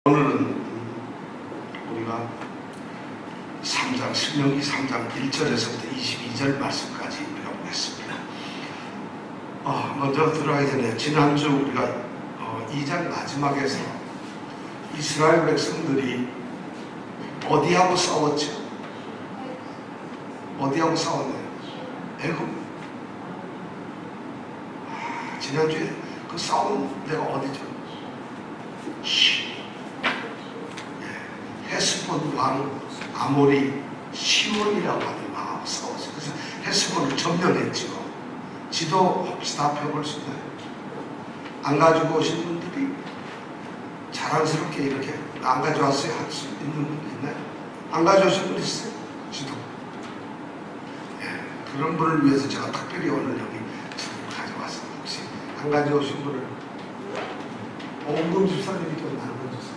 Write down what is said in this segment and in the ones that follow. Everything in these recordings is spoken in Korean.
오늘은 우리가 3장, 신명기 3장 1절에서부터 22절 말씀까지 우리가 보겠습니다. 먼저 들어가기 전에 지난주 우리가 2장 마지막에서 이스라엘 백성들이 어디하고 싸웠죠? 어디하고 싸웠나요? 애굽. 지난주에 그 싸운 데가 어디죠? 헤스본 왕 아모리 시온이라고 하는 왕하고 싸웠어요. 그래서 헤스본을 점령했죠. 지도 혹시 다 펴볼 수 있나요? 안 가지고 오신 분들이 자랑스럽게 이렇게 안 가져왔어요 할 수 있는 분 있나요? 안 가져오신 분 있어요? 지도. 그런 분을 위해서 제가 특별히 오늘 여기 지금 가져왔어요. 혹시 안 가져오신 분을 온금 집사님이 좀 나눠주세요.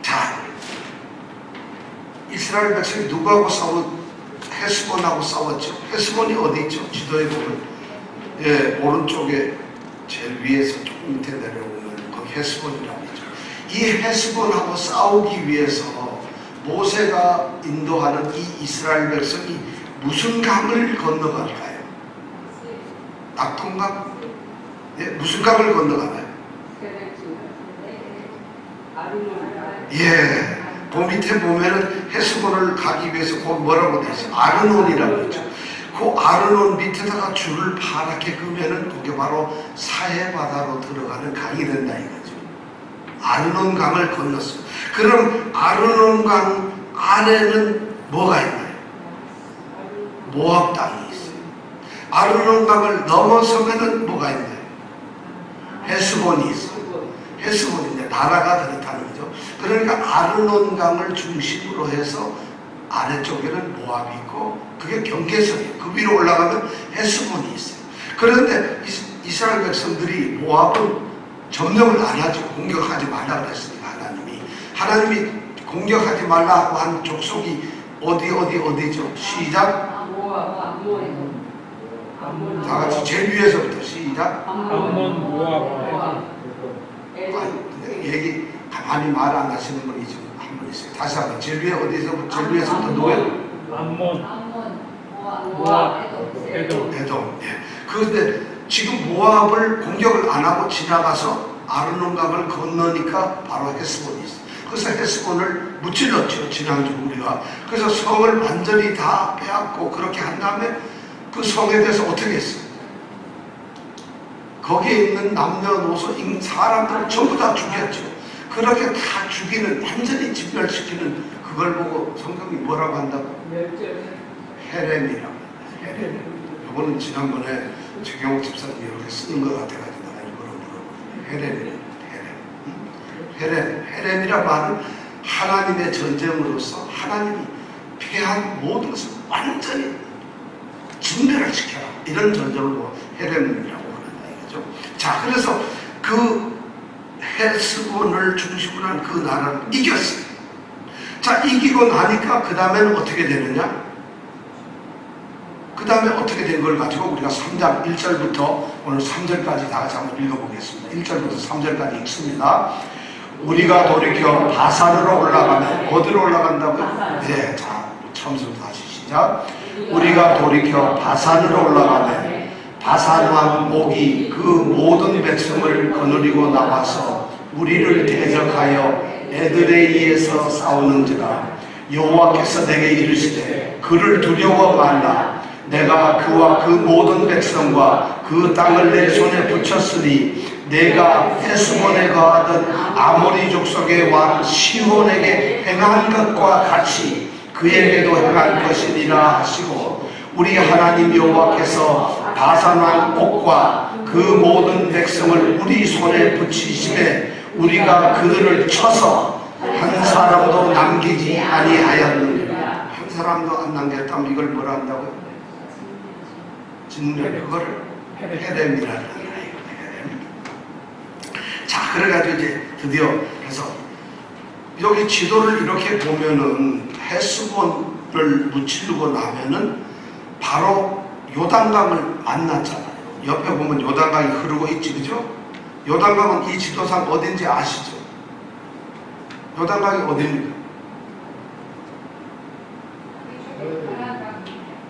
자, 이스라엘 백성이 누구하고 헤스본하고 싸웠죠? 헤스본이 어디 있죠? 지도에 보면 오른쪽에 제일 위에서 조금 밑에 내려오면 거기 헤스본이라고 있죠. 이 헤스본하고 싸우기 위해서 모세가 인도하는 이 이스라엘 백성이 무슨 강을 건너갈까요? 낙동강? 무슨 강을 건너가나요? 그 밑에 보면은 헤스본을 가기 위해서 거기 뭐라고 되어 있어요? 아르논이라고 했죠. 그 아르논 밑에다가 줄을 파랗게 그으면은 그게 바로 사해바다로 들어가는 강이 된다 이거죠. 아르논 강을 건넜어요. 그럼 아르논 강 안에는 뭐가 있나요? 모압 땅이 있어요. 아르논 강을 넘어서면은 뭐가 있나요? 헤스본이 있어요. 헤스본인데 나라가 그렇다는 거죠. 그러니까 아르논 강을 중심으로 해서 아래쪽에는 모압이 있고 그게 경계선이에요. 그 위로 올라가면 헤스본이 있어요. 그런데 이스라엘 백성들이 모압은 점령을 안 하죠. 공격하지 말라 그랬으니까 하나님이 공격하지 말라고 한 족속이 어디죠? 시작. 다 같이 제일 위에서부터 시작. 암몬, 모압. 얘기 가만히 말 안 하시는 분이 지금 한 분 있어요. 다시 한번 제일 위에서부터 누구예요? 암몬, 모압, 에돔. 그런데 지금 모압을 공격을 안 하고 지나가서 아르논강을 건너니까 바로 헤스본이 있어요. 그래서 헤스본을 무찔렀죠. 지난주 우리가. 그래서 성을 완전히 다 빼앗고 그렇게 한 다음에 그 성에 대해서 어떻게 했어요? 거기에 있는 남녀노소 사람들을 전부 다 죽였죠. 그렇게 다 죽이는, 완전히 진멸시키는 그걸 보고 성경이 뭐라고 한다고? 헤렘이라고. 헤렘. 이거는 지난번에 최경욱 집사님이 이렇게 쓰는 것 같아가지고 내가 일부러 물어보는 헤렘이라고 하는 하나님의 전쟁으로서 하나님이 패한 모든 것을 완전히 진멸을 시켜라. 이런 전쟁을 헤렘이라고. 자, 그래서 그 헤스본을 중심으로 한 그 나라를 이겼어요. 자, 이기고 나니까 그 다음에는 어떻게 되느냐? 그 다음에 어떻게 된 걸 가지고 우리가 3장 1절부터 오늘 3절까지 다 같이 한번 읽어보겠습니다. 1절부터 3절까지 읽습니다. 우리가 돌이켜 바산으로 올라가면 어디로 올라간다고요? 네, 자, 처음부터 다시 시작. 우리가 돌이켜 바산으로 올라가면 바산 왕 옥이 그 모든 백성을 거느리고 나와서 우리를 대적하여 에드레이에서 싸우는지라. 여호와께서 내게 이르시되 그를 두려워 말라. 내가 그와 그 모든 백성과 그 땅을 내 손에 붙였으니 내가 헤스본에 거하던 아모리 족속의 왕 시온에게 행한 것과 같이 그에게도 행할 것이니라 하시고, 우리 하나님 여호와께서 바산 왕 옥과 그 모든 백성을 우리 손에 붙이심에 우리가 그들을 쳐서 한 사람도 남기지 아니하였느니라. 한 사람도 안 남겼다면 이걸 뭐라 한다고요? 진멸. 그걸 헤렘이라는 거예요. 자, 그래가지고 이제 드디어 해서 여기 지도를 이렇게 보면은 헤스본을 무찌르고 나면은 바로 요단강을 만났잖아요. 옆에 보면 요단강이 흐르고 있지, 그죠? 요단강은 이 지도상 어딘지 아시죠? 요단강이 어디입니까?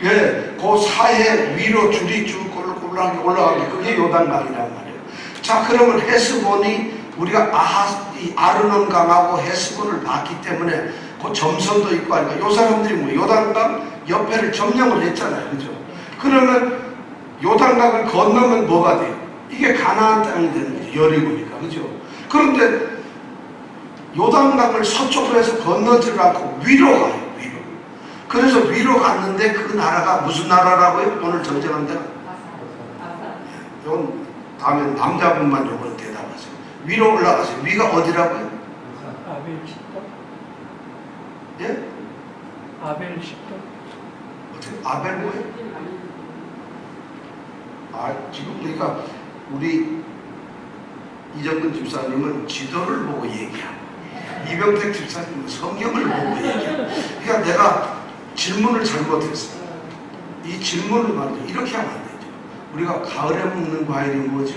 예, 그 사해 위로 줄이 쭉 꼴랑꼴랑 올라가게 그게 요단강이란 말이에요. 자, 그러면 헤스본이 우리가 이 아르논 강하고 헤스본을 봤기 때문에 그 점선도 있고 하니까 요 사람들이 뭐 요단강 옆에를 점령을 했잖아요, 그죠? 그러면 요단강을 건너면 뭐가 돼요? 이게 가나안 땅이 되는 거죠, 여리고니까, 그죠? 그런데 요단강을 서쪽으로 해서 건너지 않고 위로 가요, 위로. 그래서 위로 갔는데 그 나라가 무슨 나라라고요? 오늘 전쟁한 데가? 이건 다음에 남자분만 요걸 대답하세요. 위로 올라가세요. 위가 어디라고요? 아벨 십도? 예? 아벨 십도? 어떻게 아벨 뭐예요? 아, 지금 그러니까 우리 이정근 집사님은 지도를 보고 얘기하고 이병택 집사님은 성경을 보고 얘기하고, 그러니까 내가 질문을 잘못했어요. 이 질문을 말이죠, 이렇게 하면 안 되죠. 우리가 가을에 먹는 과일이 뭐죠?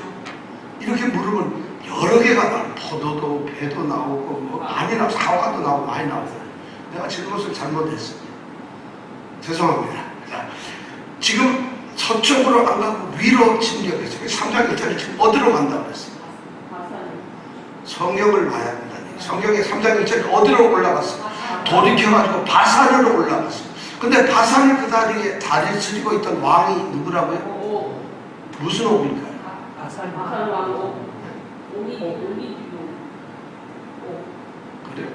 이렇게 물으면 여러 개가 나와요. 포도도 배도 나오고 뭐 많이 나오고 사과도 나오고 많이 나오잖아요. 내가 질문을 잘못했어요. 죄송합니다. 지금 서쪽으로 안 가고 위로 침략했어요. 3장 1절에 지금 어디로 간다고 그랬어요? 성경을 봐야 된다니. 성경의 3장 1절에 어디로 올라갔어요? 돌이켜가지고 바산으로 올라갔어요. 근데 바산을 그 다리에 쓰고 있던 왕이 누구라고요? 무슨 옥일까요? 바산 왕. 그래요?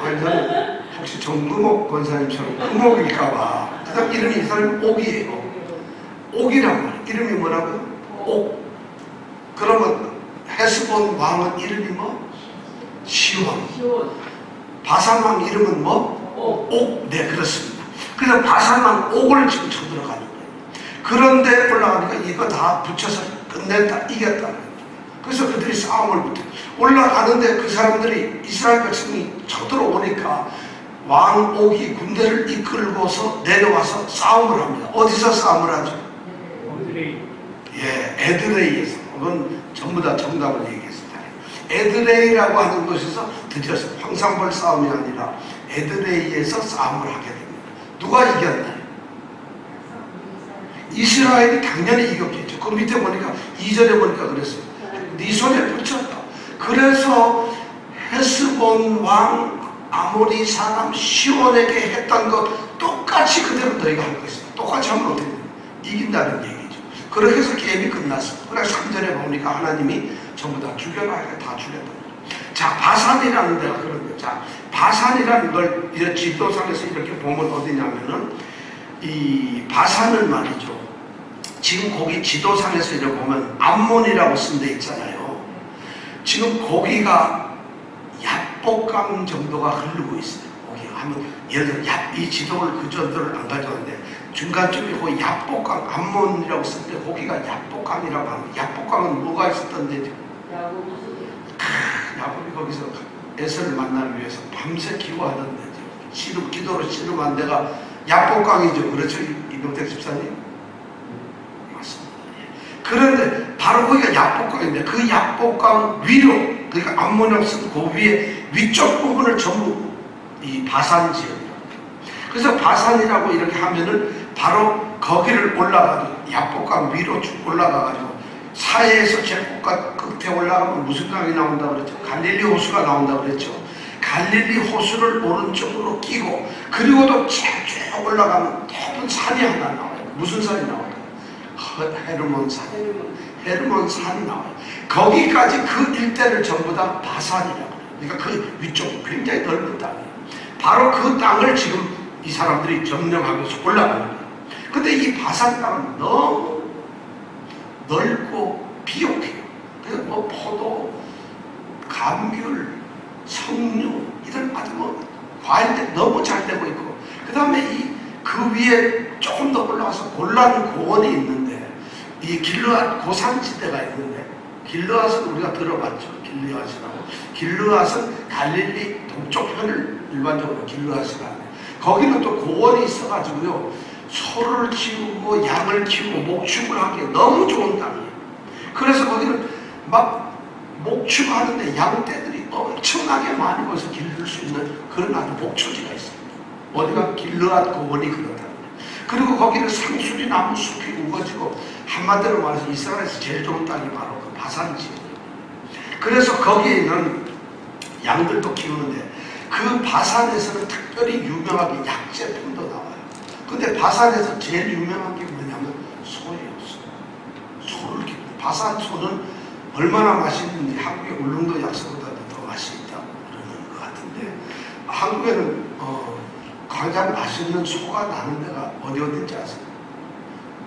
아니, 저는 혹시 정금옥 권사님처럼 금옥일까봐. 그 다음 이름이 이 사람이 옥이에요. 옥이란 말이에요. 이름이 뭐라고요? 옥. 그러면 헤스본 왕은 이름이 뭐? 시온. 바산 왕 이름은 뭐? 옥. 네, 그렇습니다. 그래서 바산 왕 옥을 지금 쳐들어가는 거예요. 그런데 올라가니까 이거 다 붙여서 끝냈다, 이겼다. 그래서 그들이 싸움을 붙여. 올라가는데 그 사람들이 이스라엘 백성이 쳐들어오니까 왕 옥이 군대를 이끌고서 내려와서 싸움을 합니다. 어디서 싸움을 하죠? 에드레이. 예, 에드레이에서. 그건 전부 다 정답을 얘기했습니다. 에드레이라고 하는 곳에서 드디어 황산벌 싸움이 아니라 에드레이에서 싸움을 하게 됩니다. 누가 이겼나요? 이스라엘이 당연히 이겼겠죠. 그 밑에 보니까 2절에 보니까 그랬어요. 네 손에 붙였다. 그래서 헤스본 왕 아모리 사람 시온에게 했던 것 똑같이 그대로 너희가 할 것이다. 똑같이 하면 어떻게 됩니까? 이긴다는 얘기죠. 그렇게 해서 게임이 끝났어요. 그래서 3절에 보니까 하나님이 전부 다 죽여라. 다 죽였다. 자, 바산이라는 데가 그런 거예요. 자, 바산이라는 걸 이제 지도상에서 이렇게 보면 어디냐면은 이 바산은 말이죠. 지금 거기 지도상에서 이렇게 보면 암몬이라고 쓴 데 있잖아요. 지금 거기가 야복강 정도가 흐르고 있어요. 거기 하면 예를 들어 이 지도를 그 정도를 안 가져왔는데 중간쯤에 거기 야복강 암몬이라고 쓸 때 거기가 야복강이라고 하는데 야복강은 뭐가 있었던 데죠? 야곱이 거기서 에서를 만나기 위해서 밤새 기도하던 데죠. 기도로 씨름한 데가 야복강이죠. 그렇죠? 이병택 집사님? 맞습니다. 그런데 바로 거기가 야복강인데 그 야복강 위로, 그러니까 암몬이라고 쓴 그 위에 위쪽 부분을 전부 이 바산 지역이라고. 그래서 바산이라고 이렇게 하면은 바로 거기를 올라가도 야복강 위로 쭉 올라가가지고 사해에서 제일 끝에 올라가면 무슨 강이 나온다고 그랬죠? 갈릴리 호수가 나온다고 그랬죠? 갈릴리 호수를 오른쪽으로 끼고 그리고도 쭉 올라가면 높은 산이 하나 나와요. 무슨 산이 나와요? 헤르몬 산. 헤르몬 산이 나와요. 거기까지 그 일대를 전부 다 바산이라고 해요. 그러니까 그 위쪽 굉장히 넓은 땅이에요. 바로 그 땅을 지금 이 사람들이 점령하면서 올라가는 거예요. 근데 이 바산 땅은 너무 넓고 비옥해요. 그래서 뭐 포도, 감귤, 석류 이런 아주 뭐 과일들 너무 잘 되고 있고, 그 다음에 그 위에 조금 더 올라가서 골란 고원이 있는데, 이 길르앗 고산지대가 있는데, 길르앗은 우리가 들어봤죠. 길르앗이라고. 길르앗은 갈릴리 동쪽 편을 일반적으로 길르앗이라 하는데, 거기는 또 고원이 있어가지고요, 소를 키우고 양을 키우고 목축을 하기에 너무 좋은 땅이에요. 그래서 거기는 막 목축하는데 양떼들이 엄청나게 많이 거기서 기를 수 있는 그런 아주 목초지가 있습니다. 어디가 길르앗 고원이 그렇다. 그리고 거기는 상수리 나무 숲이 우거지고 한마디로 말해서 이스라엘에서 제일 좋은 땅이 바로 그 바산 지역입니다. 그래서 거기에 있는 양들도 키우는데 그 바산에서는 특별히 유명하게 약제품도 나와요. 근데 바산에서 제일 유명한 게 뭐냐면 소였어요. 소를 키우는 바산 소는 얼마나 맛있는지 한국의 울릉도 약소보다도 더 맛이 있다고 그러는 것 같은데 한국에는 가장 맛있는 소가 나는 데가 어딘지 아세요?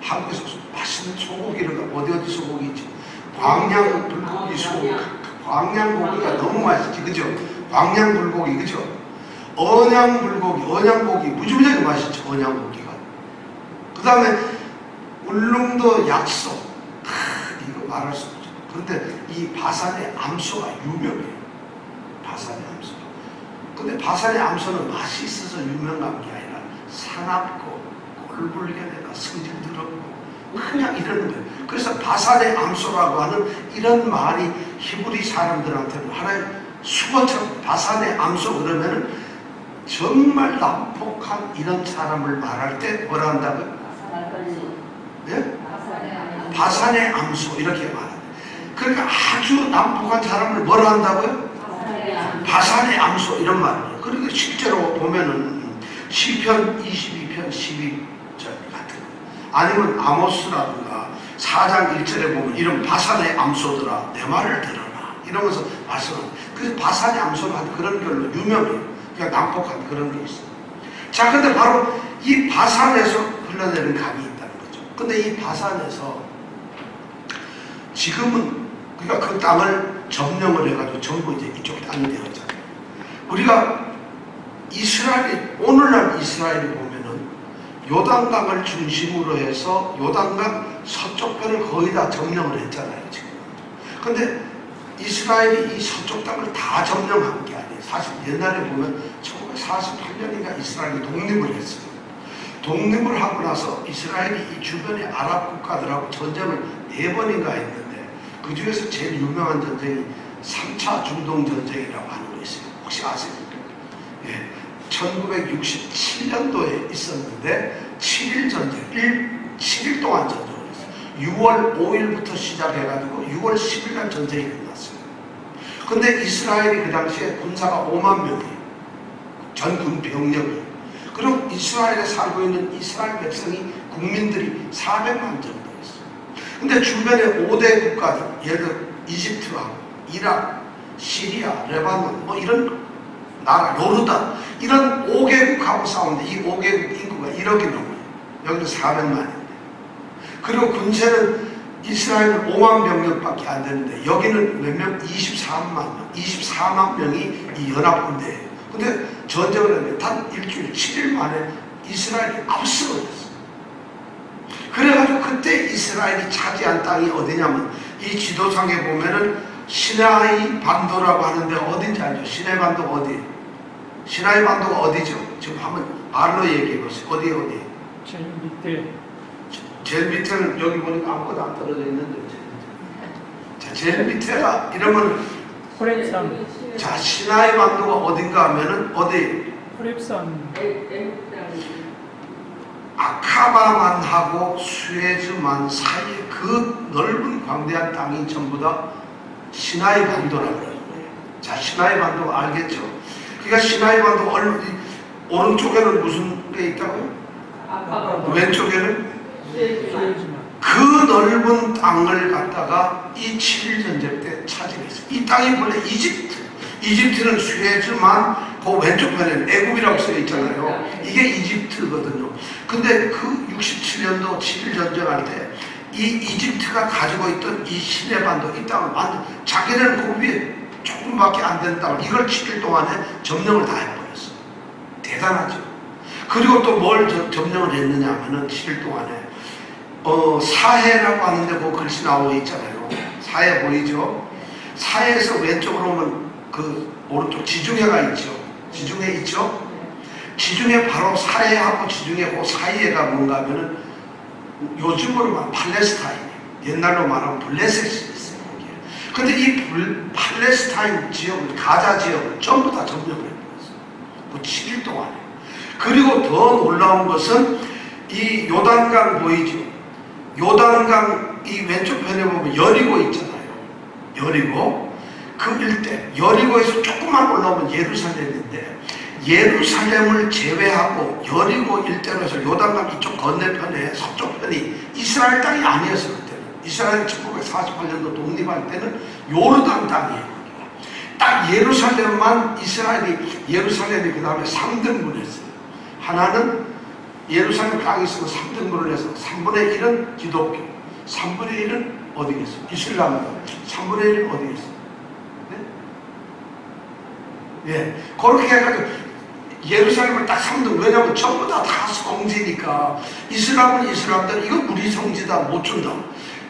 한국에서 맛있는 소고기를 어디 소고기 있지? 광양 불고기 소고기. 광양 고기가 너무 맛있지, 그죠? 광양 불고기, 그죠? 언양 불고기, 언양 고기 무지무지하게 맛있죠, 언양 고기가. 그 다음에 울릉도 약소, 이거 말할 수 없죠. 그런데 이 바산의 암소가 유명해요. 바산의 암소. 근데 바산의 암소는 맛이 있어서 유명한 게 아니라 사납고 꼴불견에다 성질 더럽고 그냥 이러는 거예요. 그래서 바산의 암소라고 하는 이런 말이 히브리 사람들한테는 하나의 수거처럼 바산의 암소 그러면은 정말 난폭한 이런 사람을 말할 때 뭐라 한다고요? 네? 바산의 암소 이렇게 말합니다. 그러니까 아주 난폭한 사람을 뭐라 한다고요? 바산의 암소 이런 말이에요. 그리고 실제로 보면은 시편 22편 12절 같은 아니면 아모스라든가 4장 1절에 보면 이런 바산의 암소들아 내 말을 들어라 이러면서 말씀합니다. 그래서 바산의 암소는 그런 걸로 유명해요. 그냥 난폭한 그런 게 있어요. 자, 근데 바로 이 바산에서 흘러내리는 강이 있다는 거죠. 근데 이 바산에서 지금은 그러니까 그 땅을 점령을 해가지고 전부 이제 이쪽 땅이 되었잖아요. 우리가 이스라엘이 오늘날 이스라엘이 보면은 요단강을 중심으로 해서 요단강 서쪽 편을 거의 다 점령을 했잖아요 지금. 근데 이스라엘이 이 서쪽 땅을 다 점령한 게 아니에요. 사실 옛날에 보면 1948년인가 이스라엘이 독립을 했어요. 독립을 하고 나서 이스라엘이 이 주변의 아랍 국가들하고 전쟁을 4번인가 했는데 그 중에서 제일 유명한 전쟁이 3차 중동 전쟁이라고 하는 거 있어요. 혹시 아세요? 예, 1967년도에 있었는데 7일 전쟁, 7일 동안 전쟁을 했어요. 6월 5일부터 시작해가지고 6월 10일날 전쟁이 끝났어요. 근데 이스라엘이 그 당시에 군사가 5만 명이에요. 전군 병력이. 그리고 이스라엘에 살고 있는 이스라엘 백성이 국민들이 400만 정도 있어요. 근데 주변에 5대 국가들, 예를 들어 이집트하고 이라크, 시리아, 레바논 뭐 이런 나라, 요르단 이런 5개국하고 싸우는데 이 5개국 인구가 1억이 넘어요. 여기는 400만인데. 그리고 군세는 이스라엘은 5만 병력밖에 안 되는데 여기는 몇 명? 24만 명이 이 연합군대예요. 근데 전쟁을 했는데 단 일주일 7일 만에 이스라엘이 압승을 했어요. 그래가지고 그때 이스라엘이 차지한 땅이 어디냐면 이 지도상에 보면은 시나이 반도라고 하는데 어딘지 알죠? 시나이 반도가 어디예요? 시나이 반도가 어디죠? 지금 한번 말로 얘기해 보세요. 어디? 제일 밑에 제일 밑에는 여기 보니까 아무것도 안 떨어져 있는데 자, 제일 밑에가 이러면 호렙산 자, 시나이 반도가 어딘가 하면은 어디? 호렙산 아카바만하고 수에즈만 사이에 그 넓은 광대한 땅이 전부 다 시나이 반도라고 그러는 거예요. 자, 시나이 반도 알겠죠? 그러니까 시나이 반도 오른쪽에는 무슨 게 있다고요? 왼쪽에는? 그 넓은 땅을 갖다가 이 7일 전쟁 때 차지했어요. 이 땅이 원래 이집트는 수에즈만 그 왼쪽 편에는 애굽이라고 쓰여 있잖아요. 이게 이집트거든요. 근데 그 67년도 7일 전쟁할 때 이 이집트가 가지고 있던 이 시내반도 이 땅을 완전 자기네는 그 위에 조금밖에 안 되는 땅을 이걸 7일 동안에 점령을 다 해버렸어요. 대단하죠. 그리고 또 뭘 점령을 했느냐 하면은 7일 동안에 사해라고 하는데 그 글씨 나오고 있잖아요. 사해 보이죠? 사해에서 왼쪽으로 오면 그 오른쪽 지중해가 있죠. 지중해 있죠? 지중해 바로 사해하고 지중해 그 사이에가 뭔가 하면은 요즘으로 말하면 팔레스타인이에요. 옛날로 말하면 블레셋이 있어요. 거기에. 근데 이 팔레스타인 지역을, 가자 지역을 전부 다 점령을 해버렸어요. 그 7일 동안에. 그리고 더 놀라운 것은 이 요단강 보이죠? 요단강 이 왼쪽편에 보면 여리고 있잖아요. 여리고. 그 일대, 여리고에서 조금만 올라오면 예루살렘인데, 예루살렘을 제외하고 여리고 일대로 해서 요단강 이쪽 건너편에 서쪽편이 이스라엘 땅이 아니었어요. 그때는 이스라엘 1948년도 독립할 때는 요르단 땅이에요. 딱 예루살렘만 예루살렘이 그 다음에 3등분 했어요. 하나는 예루살렘 강이 있으면 3등분을 해서 3분의 1은 기독교, 3분의 1은 어디겠어요? 이슬람, 3분의 1은 어디겠어요? 예, 그렇게 해가지고 예루살렘을 딱 3등, 왜냐면 전부 다 성지니까. 이슬람은 이슬람대로 이건 우리 성지다 못 준다.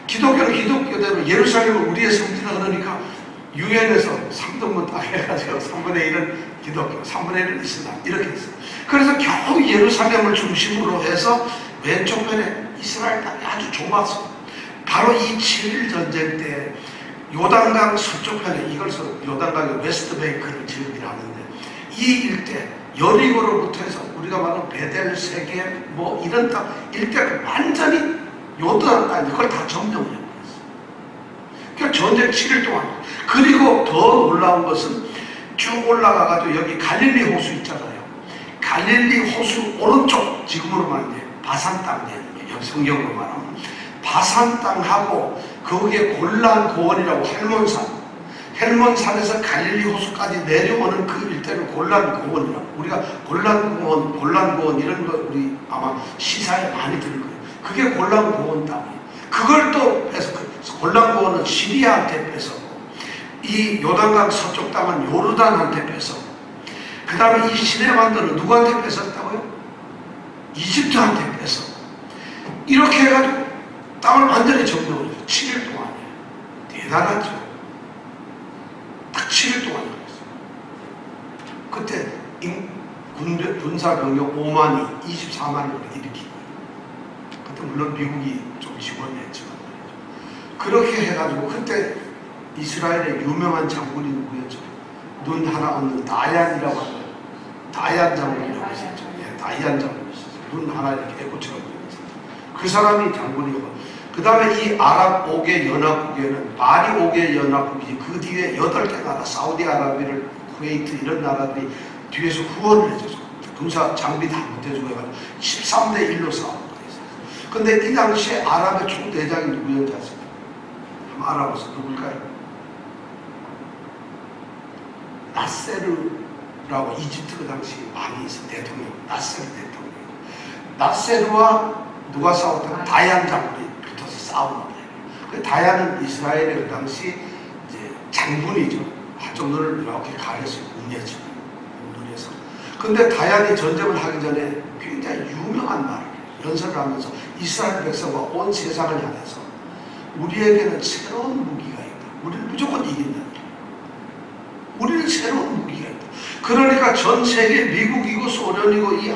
기독교는 기독교대로 예루살렘은 우리의 성지다 그러니까 유엔에서 3등분 딱 해가지고 3분의 1은 기독교, 3분의 1은 이슬람 이렇게 했어요. 그래서 겨우 예루살렘을 중심으로 해서 왼쪽편에 이스라엘 땅이 아주 좁았어요. 바로 이 7일 전쟁 때 요단강 서쪽편에, 이걸 요단강의 웨스트뱅크를 지역이라 하는데, 이 일대 여리고로부터 해서 우리가 말하는 베델, 세겜 뭐 이런 땅 일대가 완전히 요단 땅 이걸 다 점령을 해버렸어요. 그러니까 전쟁 7일 동안. 그리고 더 놀라운 것은 쭉 올라가가지고 여기 갈릴리 호수 있잖아요. 갈릴리 호수 오른쪽, 지금으로 말하면 바산 땅이에요. 성경으로 말하면 바산 땅하고 거기에 골란 고원이라고 헬몬산에서 갈릴리 호수까지 내려오는 그 일대를 골란 고원이라고. 우리가 골란 고원 이런 거 우리 아마 시사에 많이 들을 거예요. 그게 골란 고원 땅이에요. 그걸 또 뺏어, 골란 고원은 시리아한테 뺏었고, 이 요단강 서쪽 땅은 요르단한테 뺏었고, 그 다음에 이 시내반도는 누구한테 뺏었다고요? 이집트한테 뺏었고, 이렇게 해가지고 땅을 완전히 점령을 해요. 7일 동안에. 대단하죠. 딱 7일 동안 그랬어요. 그때 군사병력 5만이 24만을 일으키고, 그때 물론 미국이 좀 지원했지만 말이죠. 그렇게 해가지고 그때 이스라엘의 유명한 장군이 누구였죠? 눈 하나 없는 다얀이라고 하는, 다얀 장군이라고 있었죠. 예, 다얀 장군이 있었죠. 눈 하나 이렇게 애고처럼 있었죠. 그 사람이 장군이고, 그 다음에 이 아랍 5개 연합국에는 말이 5개 연합국이지, 그 뒤에 8개 나라, 사우디아라비를, 쿠웨이트 이런 나라들이 뒤에서 후원을 해줘서 군사 장비 다 못해주고 해가지고 13대 1로 싸우는 거예요. 근데 이 당시에 아랍의 총대장이 누구였는지 아십니까? 한번 알아보세요. 누굴까요? 나세르라고 이집트 그 당시 왕이 있어, 대통령. 나세르 대통령. 나세르와 누가 싸웠다면 다얀 장군이 붙어서 싸우는 거예요. 그 다얀은 이스라엘의 그 당시 이제 장군이죠. 한쪽 눈을 이렇게 가려서 운해죠. 눈에서. 근데 다얀이 전쟁을 하기 전에 굉장히 유명한 말을 연설을 하면서 이스라엘 백성과 온 세상을 향해서 우리에게는 새로운 무기가 있다. 우리는 무조건 이긴다. 우리는 새로운 무기가 있다. 그러니까 전 세계 미국이고 소련이고 이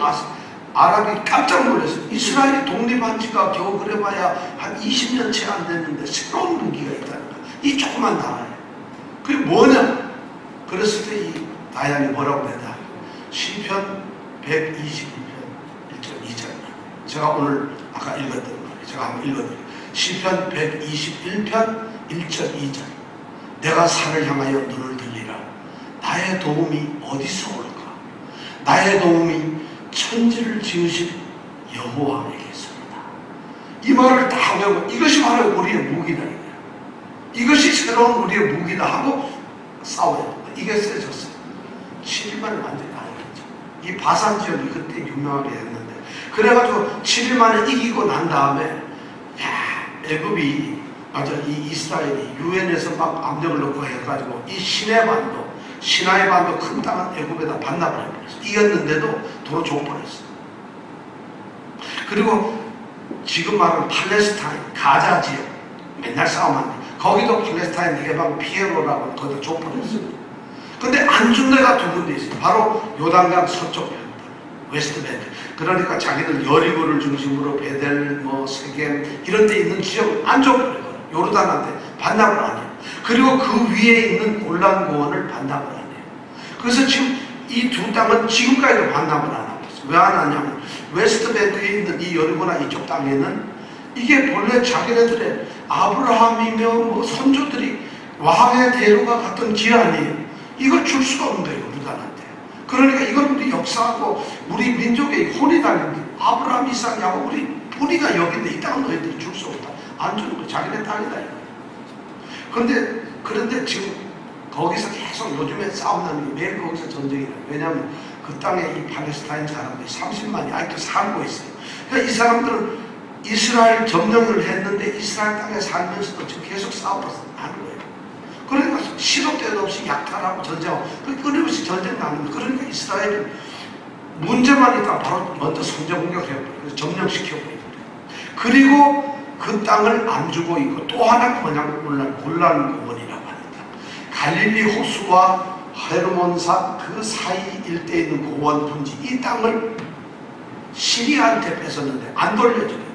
아랍이 깜짝 놀랐어요. 이스라엘이 독립한 지가 겨우 그래봐야 한 20년 채 안 됐는데 새로운 무기가 있다는 거야. 이 조그만 나라에. 그게 뭐냐? 그랬을 때 이 다얀이 뭐라고 했냐? 시편 121편 1절 2절입니다. 제가 오늘 아까 읽었던 말이에요. 제가 한번 읽어드릴게요. 시편 121편 1절 2절. 내가 산을 향하여 눈을 들리라. 나의 도움이 어디서 올까? 나의 도움이 천지를 지으신 여호와에게 있습니다. 이 말을 다 외우고 이것이 바로 우리의 무기다. 이것이 새로운 우리의 무기다 하고 싸워요. 이게 세졌어요. 7일만에 완전히 나오겠죠. 이 바산 지역이 그때 유명하게 했는데, 그래가지고 7일 만에 이기고 난 다음에 애굽이 이 이스라엘이 유엔에서 막 압력을 넣고 해가지고 이 시나이 반도 큰 땅은 애굽에다 반납해버렸어요. 이겼는데도 도로 줘버렸어요. 그리고 지금 말하는 팔레스타인, 가자 지역, 맨날 싸움하는데 거기도 팔레스타인 해방 피에로라고 거기다 줘버렸어요. 근데 안 준 데가 두 군데 있어요. 바로 요단강 서쪽 편, 웨스트뱅크. 그러니까 자기들 여리고를 중심으로 베델, 세겜 이런 데 있는 지역을 안 줘버려요. 요르단한테 반납을 안 해요. 그리고 그 위에 있는 골란고원을 반납을 안 해요. 그래서 지금 이 두 땅은 지금까지도 반납을 안 하고 있어요. 왜 안 하냐면 웨스트뱅크에 있는 이 여리고나 이쪽 땅에는 이게 본래 자기네들의 아브라함이며 뭐 선조들이 왕의 대로가 갔던 길 아니에요. 이걸 줄 수가 없는 거예요, 요르단한테. 그러니까 이건 우리 역사하고 우리 민족의 혼이 달린 게 아브라함, 이삭, 야곱 우리가 여기인데 이 땅은 너희들이 줄 수 없다. 안 주는 거 자기네 땅이다 이거예요. 그런데 지금 거기서 계속 요즘에 싸움나는 게 매일 거기서 전쟁이에요. 왜냐하면 그 땅에 이 팔레스타인 사람들이 30만이 아직도 살고 있어요. 그러니까 이 사람들은 이스라엘 점령을 했는데 이스라엘 땅에 살면서도 지금 계속 싸우고 하는 거예요. 그러니까 시도 때도 없이 약탈하고 전쟁하고 끊임없이 전쟁 나는 거예요. 그러니까 이스라엘은 문제만 있다 바로 먼저 선제 공격해버려요. 점령시켜버려요. 그리고 그 땅을 안 주고 있고 또 하나가 뭐냐면 골란고원이라고 합니다. 갈릴리 호수와 헤르몬산 그 사이 일대에 있는 고원 분지 이 땅을 시리아한테 뺏었는데 안 돌려주겠다.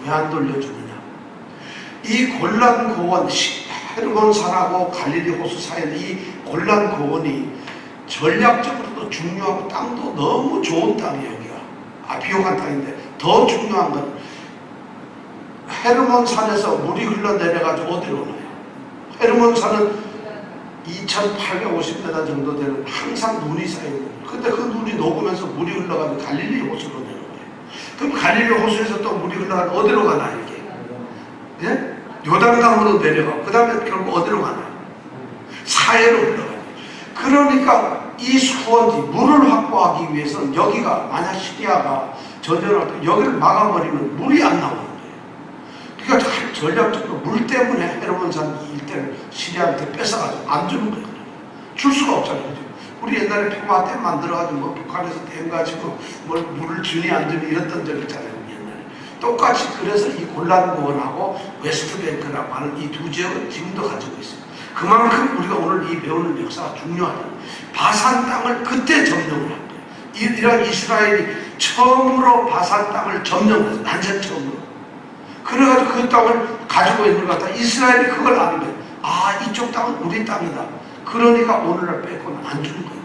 왜 안 돌려주느냐? 이 골란고원 헤르몬산하고 갈릴리 호수 사이에 이 골란고원이 전략적으로도 중요하고 땅도 너무 좋은 땅이에요. 여기가 비옥한 땅인데 더 중요한 건 헤르몬산에서 물이 흘러내려가지고 어디로 오나요? 헤르몬산은 2850m 정도 되는 항상 눈이 쌓여요. 근데 그 눈이 녹으면서 물이 흘러가지고 갈릴리 호수로 내려가요. 그럼 갈릴리 호수에서 또 물이 흘러가지고 어디로 가나요 이게? 예? 요단강으로 내려가고 그 다음에 결국 어디로 가나요? 사해로 흘러가요. 그러니까 이 수원지 물을 확보하기 위해서는 여기가 만약 시리아가 전쟁을 할 때 여기를 막아버리면 물이 안 나오는 거예요. 그러니까 전략적으로 물 때문에 헤르몬산 이 일대를 시리아한테 뺏어가지고 안 주는 거예요. 줄 수가 없잖아요. 그죠? 우리 옛날에 평화댐 만들어가지고 뭐 북한에서 댐 가지고 뭘 물을 주니 안 주니 이랬던 적 있잖아요. 옛날에. 똑같이 그래서 이 골란고원하고 웨스트뱅크라고 하는 이 두 지역은 지금도 가지고 있어요. 그만큼 우리가 오늘 이 배우는 역사가 중요하다. 바산 땅을 그때 점령을 한 거예요. 이란 이스라엘이 처음으로 바산 땅을 점령했어요. 난생 처음으로. 그래가지고 그 땅을 가지고 있는 것 같아. 이스라엘이 그걸 아는 거예요. 아, 이쪽 땅은 우리 땅이다. 그러니까 오늘날 뺏고는 안 주는 거예요.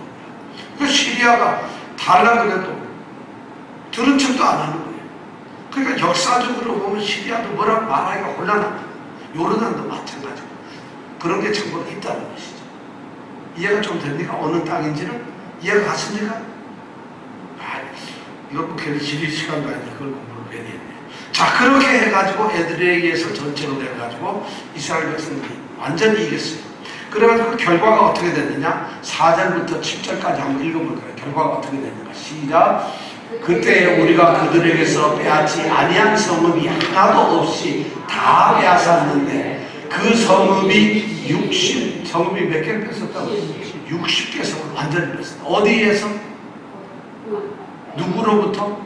그 시리아가 달라 그래도 들은 척도 안 하는 거예요. 그러니까 역사적으로 보면 시리아도 뭐라고 말하기가 곤란합니다. 요르단도 마찬가지고. 그런 게 참고로 있다는 것이죠. 이해가 좀 됩니까? 어느 땅인지는? 이해가 갔습니까? 이거 뭐 괜히 지릴 시간도 아닌데 그걸 공부를 괜히 했네. 자, 그렇게 해가지고 에드레이에서 전체로 돼가지고 이스라엘 백성들이 완전히 이겼어요. 그래가지고 그 결과가 어떻게 됐느냐? 4절부터 7절까지 한번 읽어볼까요? 결과가 어떻게 됐는가? 시작. 그때 우리가 그들에게서 빼앗지 아니한 성읍이 하나도 없이 다 빼앗았는데 그 성읍이 성읍이 몇 개를 뺏었다고? 60개 성을 완전히 뺏었다. 어디에서? 누구로부터?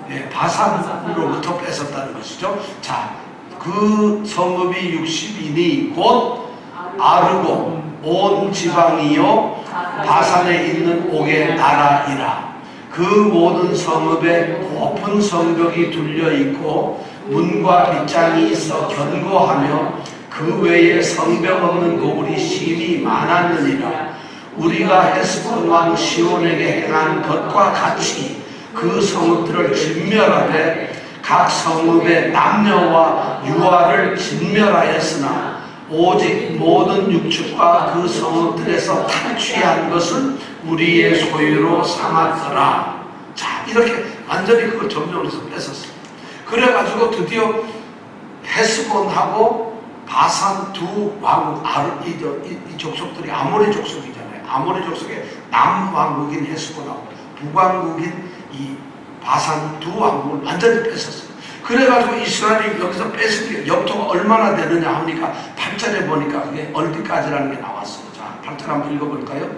네, 바산으로부터 뺏었다는 것이죠. 자, 그 성읍이 60이니 곧 아르고 온 지방이요 바산에 있는 옥의 나라이라. 그 모든 성읍에 높은 성벽이 둘려 있고 문과 빗장이 있어 견고하며 그 외에 성벽 없는 고을이 심히 많았느니라. 우리가 헤스본 왕 시온에게 행한 것과 같이 그 성읍들을 진멸하되 각 성읍의 남녀와 유아를 진멸하였으나 오직 모든 육축과 그 성읍들에서 탈취한 것은 우리의 소유로 삼았더라. 자, 이렇게 완전히 그걸 점령을 해서 뺏었어요. 그래가지고 드디어 헤스본하고 바산 두 왕국, 이 족속들이 아모리 족속이잖아요. 아모리 족속의 남왕국인 헤스본하고 북왕국인 이 바산 두 왕국을 완전히 뺏었어요. 그래가지고 이스라엘이 여기서 뺏은 게 영토가 얼마나 되느냐 하니까 8절에 보니까 그게 어디까지라는 게 나왔어요. 자, 8절 한번 읽어볼까요?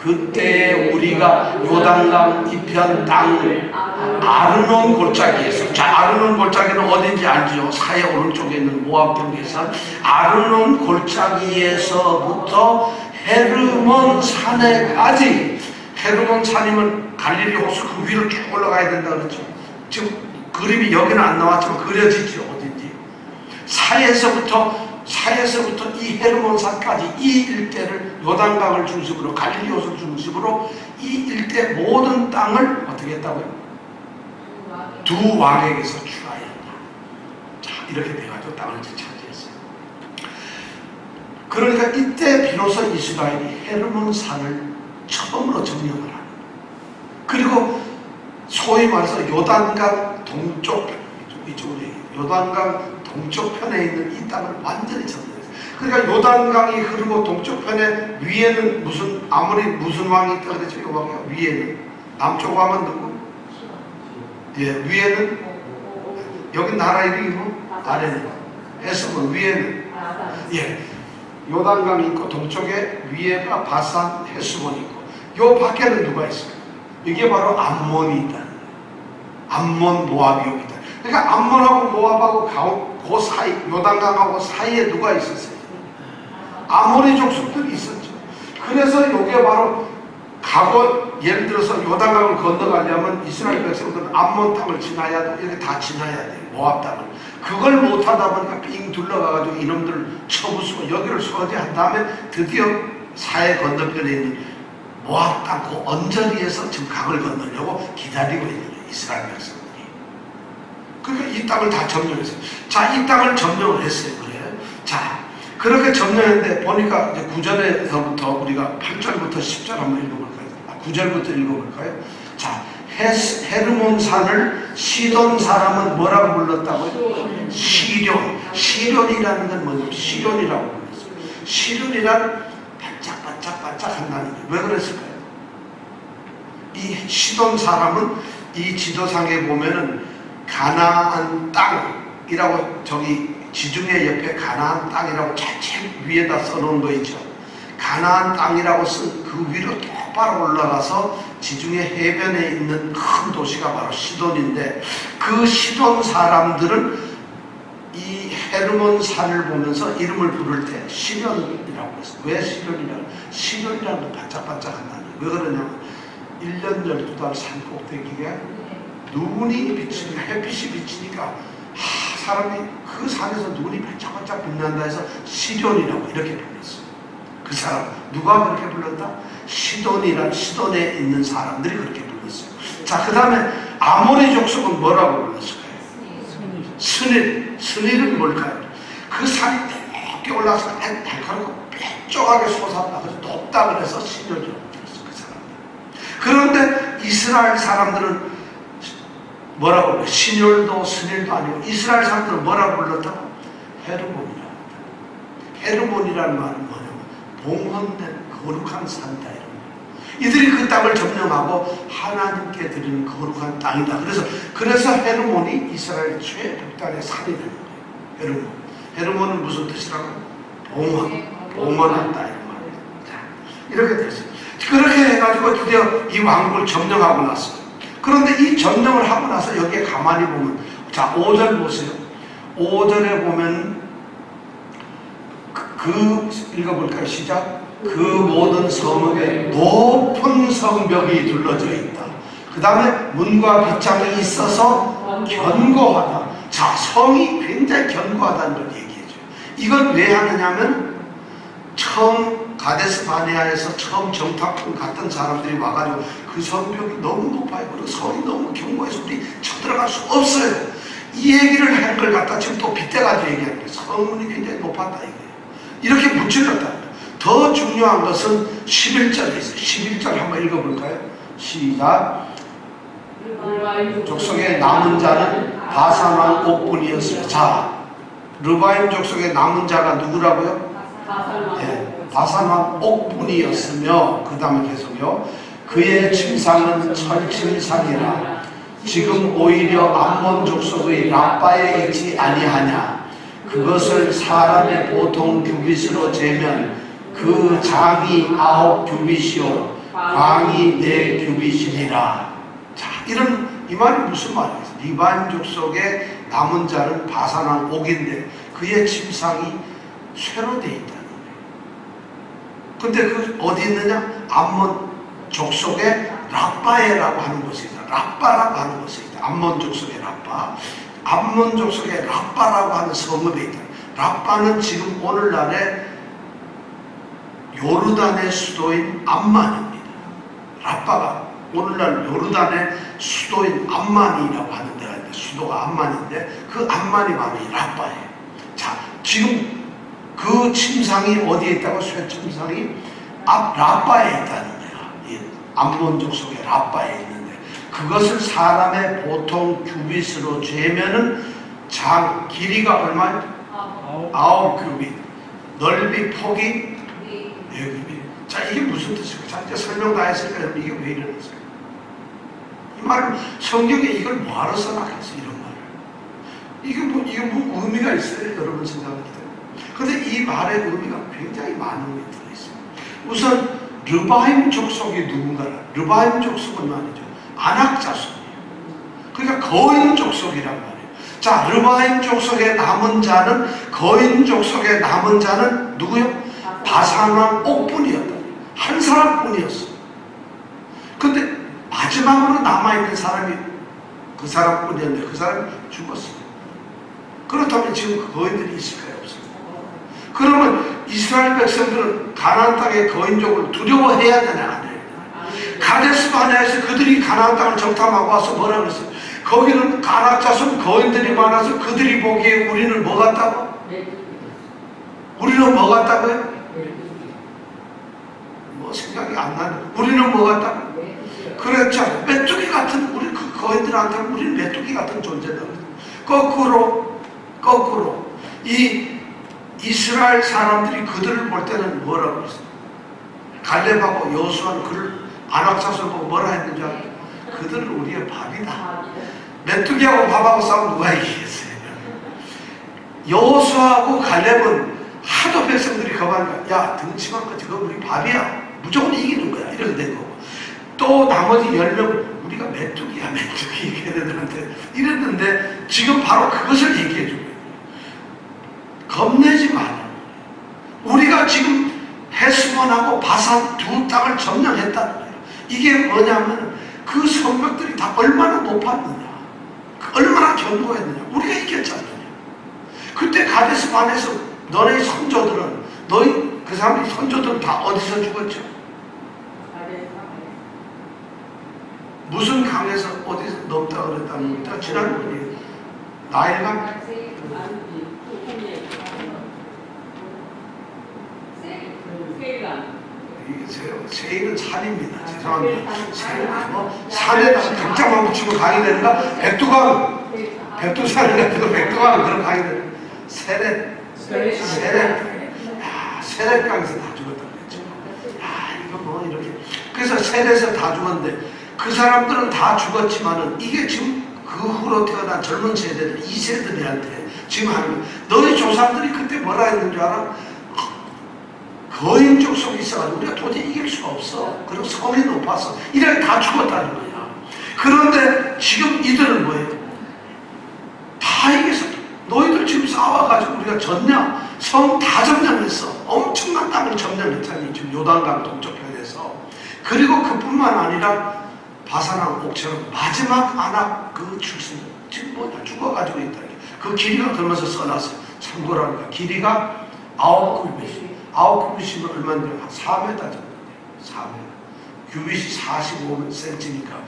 그때 우리가 요단강 이편 땅을 아르논 골짜기에서, 자, 아르논 골짜기는 어딘지 알죠? 사해 오른쪽에 있는 모압 평에서 아르논 골짜기에서부터 헤르몬 산에까지, 헤르몬 산이면 갈릴리 호수 그 위로 쭉 올라가야 된다 그랬죠. 지금 그림이 여기는 안 나왔지만 그려지죠. 어딘지. 사이에서부터 이 헤르몬산까지 이 일대를 요단강을 중심으로 갈릴리옷을 중심으로 이 일대 모든 땅을 어떻게 했다고요? 두 왕에게서 출하였다. 자, 이렇게 돼가지고 땅을 이제 차지했어요. 그러니까 이때 비로소 이스라엘이 헤르몬산을 처음으로 점령을 하는. 그리고 소위 말해서 요단강 동쪽, 이쪽으로 얘기해요. 요단강 동쪽 편에 있는 이 땅을 완전히 점령했어요. 그러니까 요단강이 흐르고 동쪽 편에 위에는 무슨 왕이 있다 그랬죠? 이 왕이 위에는 남쪽 왕은 누구? 예, 위에는 여기 나라 이름이 뭐? 아래는 헤스본, 위에는 예, 요단강이 있고 동쪽에 위에가 바산 헤스본이 있고 요 밖에는 누가 있어요? 이게 바로 암몬이 있다는 거예요. 암몬 모압이 여기 있다. 그러니까 암몬하고 모압하고 그 사이, 요단강하고 사이에 누가 있었어요? 아모리 족속들이 있었죠. 그래서 이게 바로 예를 들어서 요단강을 건너가려면 이스라엘 백성들은 암몬 땅을 지나야 돼. 이렇게 다 지나야 돼. 모압 땅을. 그걸 못하다 보니까 삥 둘러가가지고 이놈들을 쳐부수고 여기를 소지한 다음에 드디어 사해 건너편에 있는 모압 땅 그 언저리에서 지금 강을 건너려고 기다리고 있는 거예요. 이스라엘 백성들이. 그러니까 이 땅을 다 점령했어요. 자, 이 땅을 점령을 했어요. 그래요. 자, 그렇게 점령했는데 보니까 이제 9절에서부터 우리가 8절부터 10절 한번 읽어볼까요? 9절부터 읽어볼까요? 자, 헤르몬산을 시돈 사람은 뭐라고 불렀다고요? 시련. 시련이라는 건 뭐냐면 시련이라고 불렀어요. 시련이란 반짝반짝 한다는 거예요. 왜 그랬을까요? 이 시돈 사람은 이 지도상에 보면은 가나안 땅이라고 저기 지중해 옆에 가나안 땅이라고 좌측 위에다 써놓은 거 있죠. 가나안 땅이라고 쓴 그 위로 똑바로 올라가서 지중해 해변에 있는 큰 도시가 바로 시돈인데 그 시돈 사람들은 이 헤르몬 산을 보면서 이름을 부를 때 시련이라고 했어요. 왜 시련이라고? 시련이라는 건 반짝반짝한다는 거예요. 왜 그러냐면 1년 12달 산 꼭대기에 눈이 비치니까 햇빛이 비치니까 사람이 그 산에서 눈이 반짝반짝 빛난다 해서 시련이라고 이렇게 불렀어요. 그 사람 누가 그렇게 불렀다? 시돈이란 시돈에 있는 사람들이 그렇게 불렀어요. 자, 그 다음에 아모리 족속은 뭐라고 불렀을까요? 스닐은 뭘까요? 그 산이 높게 올라서 달콤하고 뾰족하게 솟았다. 그래서 높다 그래서 시련이라고 불렀어요. 그 사람들. 그런데 이스라엘 사람들은 뭐라고 불러요? 시뇰도 스닐도 아니고 이스라엘 사람들은 뭐라고 불렀다고? 헤르몬이라고. 헤르몬이라는 말은 뭐냐면 봉헌된 거룩한 산이다 이런 거예요. 이들이 그 땅을 점령하고 하나님께 드리는 거룩한 땅이다. 그래서 헤르몬이 이스라엘 최북단의 산이 되는 거예요. 헤르몬은 무슨 뜻이라고요? 봉헌한다 이런 말이에요. 이렇게 됐어요. 그렇게 해가지고 드디어 이 왕국을 점령하고 났어요. 그런데 이 점령을 하고 나서 여기에 가만히 보면, 자, 5절 보세요. 5절에 보면 읽어볼까요? 시작. 그 모든 성읍에 높은 성벽이 둘러져 있다. 그 다음에 문과 빗장이 있어서 견고하다. 자, 성이 굉장히 견고하다는 걸 얘기해줘요. 이건 왜 하느냐면 처음 가데스 바네아에서 처음 정탐꾼 갔던 사람들이 와가지고 그 성벽이 너무 높아요. 그리고 성이 너무 견고해서 우리 쳐들어갈 수 없어요. 이 얘기를 한 걸 갖다 지금 또 빗대가지고 얘기하는 거예요. 성문이 굉장히 높았다 이거예요. 이렇게 무찔렀다. 더 중요한 것은 11절에 있어요. 11절 한번 읽어볼까요? 시작. 족속의 남은 자는 바산왕 옥분이었습니다. 자, 르바임 족속의 남은 자가 누구라고요? 네, 바산왕 옥분이었으며 그 다음에 계속요. 그의 침상은 철침상이라 지금 오히려 암몬 족속의 랍바에 있지 아니하냐. 그것을 사람의 보통 규빗으로 재면 그 장이 9규빗이요 광이 4규빗이니라. 자, 이 말이 무슨 말이에요? 리바임 족속의 남은 자는 바산왕 옥인데 그의 침상이 쇠로 되어 있다는 거예요. 근데 그 어디 있느냐? 암몬 족속의 랍바에라고 하는 곳이 있다. 랍바라고 하는 곳이 있다. 암몬 족속의 라빠. 암몬 족속의 라빠라고 하는 성읍에 있다. 라빠는 지금 오늘날의 요르단의 수도인 암만입니다. 라빠가 오늘날 요르단의 수도인 암만이라고 하는 데가 있는데, 수도가 암만인데 그 암만이 바로 이 라빠예요. 자, 지금 그 침상이 어디에 있다고? 쇠침상이 라빠에 있다는 거야. 이 암몬 족속의 라빠에 있는데, 그것을 사람의 보통 규빗으로 재면은 길이가 얼마예요? 9규빗, 넓이 폭이 4규빗. 자, 이게 무슨 뜻일까? 자, 이제 설명 다 했으니까 이게 왜 이러는지. 이 말을 성경에 이걸 뭐하러 써놨겠어, 이런 말을. 이게 뭐 의미가 있어요, 여러분 생각할 때. 근데 이 말의 의미가 굉장히 많은 의미가 들어있어요. 우선 르바임 족속이 누군가라. 르바임 족속은 말이죠, 아낙 자손이에요. 그러니까 거인 족속이란 말이에요. 자, 르바임 족속의 남은 자는, 거인 족속의 남은 자는 누구요? 바산왕 옥뿐이었다. 한 사람뿐이었어. 근데 마지막으로 남아있는 사람이 그 사람뿐이었는데 그 사람이 죽었어요. 그렇다면 지금 그 거인들이 있을까요? 없어요? 그러면 이스라엘 백성들은 가나안 땅의 거인족을 두려워해야 되나 안 해야 되나? 가데스 바네아에서 그들이 가나안 땅을 정탐하고 와서 뭐라 그랬어요? 거기는 가나안 자손 거인들이 많아서 그들이 보기에 우리는 뭐 같다고? 우리는 뭐 같다고요? 뭐 생각이 안 나네. 우리는 뭐 같다고? 그랬죠. 메뚜기 같은, 우리 그 거인들한테는 우리는 메뚜기 같은 존재다. 거꾸로 이 이스라엘 사람들이 그들을 볼 때는 뭐라고 했어요? 갈렙하고 여호수아는 그를 아낙 자손을 보고 뭐라 했는지 알아요? 그들은 우리의 밥이다. 메뚜기하고 밥하고 싸우면 누가 이기겠어요? 여호수아하고 갈렙은 하도 백성들이 거만하니까, 야, 등치만 크지, 그거 우리 밥이야, 무조건 이기는 거야, 이렇게 된 거고. 또 나머지 10명, 우리가 메뚜기야, 메뚜기, 걔네들한테 이랬는데 지금 바로 그것을 얘기해 주고 있는 거예요. 겁내지 마라. 우리가 지금 헤스몬하고 바산 두 땅을 점령했다는 거예요. 이게 뭐냐면 그 성벽들이 다 얼마나 높았느냐, 얼마나 견고했느냐, 우리가 이겼지 않느냐. 그때 가데스 반에서 너네 선조들은, 너희 그 사람들이 선조들은 다 어디서 죽었죠? 무슨 강에서 어디서 넘다 그랬다는 겁니다. 지난번에 나일강? 세일은 산입니다. 죄송합니다. 세일은 뭐 산에다 당장만 붙이고 강이 되는가? 백두산 같은 백두강 그런 강이 되는 세렛강에서 다 죽었다고 그랬죠. 이거 뭐 이렇게. 그래서 세렛에서 다 죽었는데 그 사람들은 다 죽었지만은 이게 지금 그 후로 태어난 젊은 세대들, 2세들한테 지금 하는 거예요. 너희 조상들이 그때 뭐라 했는 줄 알아? 거인 족속이 있어가지고 우리가 도저히 이길 수가 없어. 그리고 성이 높아서 이렇게 다 죽었다는 거야. 그런데 지금 이들은 뭐예요? 다 이겨서 너희들 지금 싸워가지고 우리가 졌냐? 성 다 점령했어. 엄청난 땅을 점령했잖니, 지금 요단강 동쪽편에서. 그리고 그뿐만 아니라 바산왕 옥처럼 마지막 아낙 그 출신 지금 뭐냐, 죽어가지고 있다. 그 길이가 그러면서 써놨어요. 참고라니까 길이가 9규빗. 9규빗이면 얼마인데요? 한 4m 정도 돼요. 4m. 규빗이 45cm니까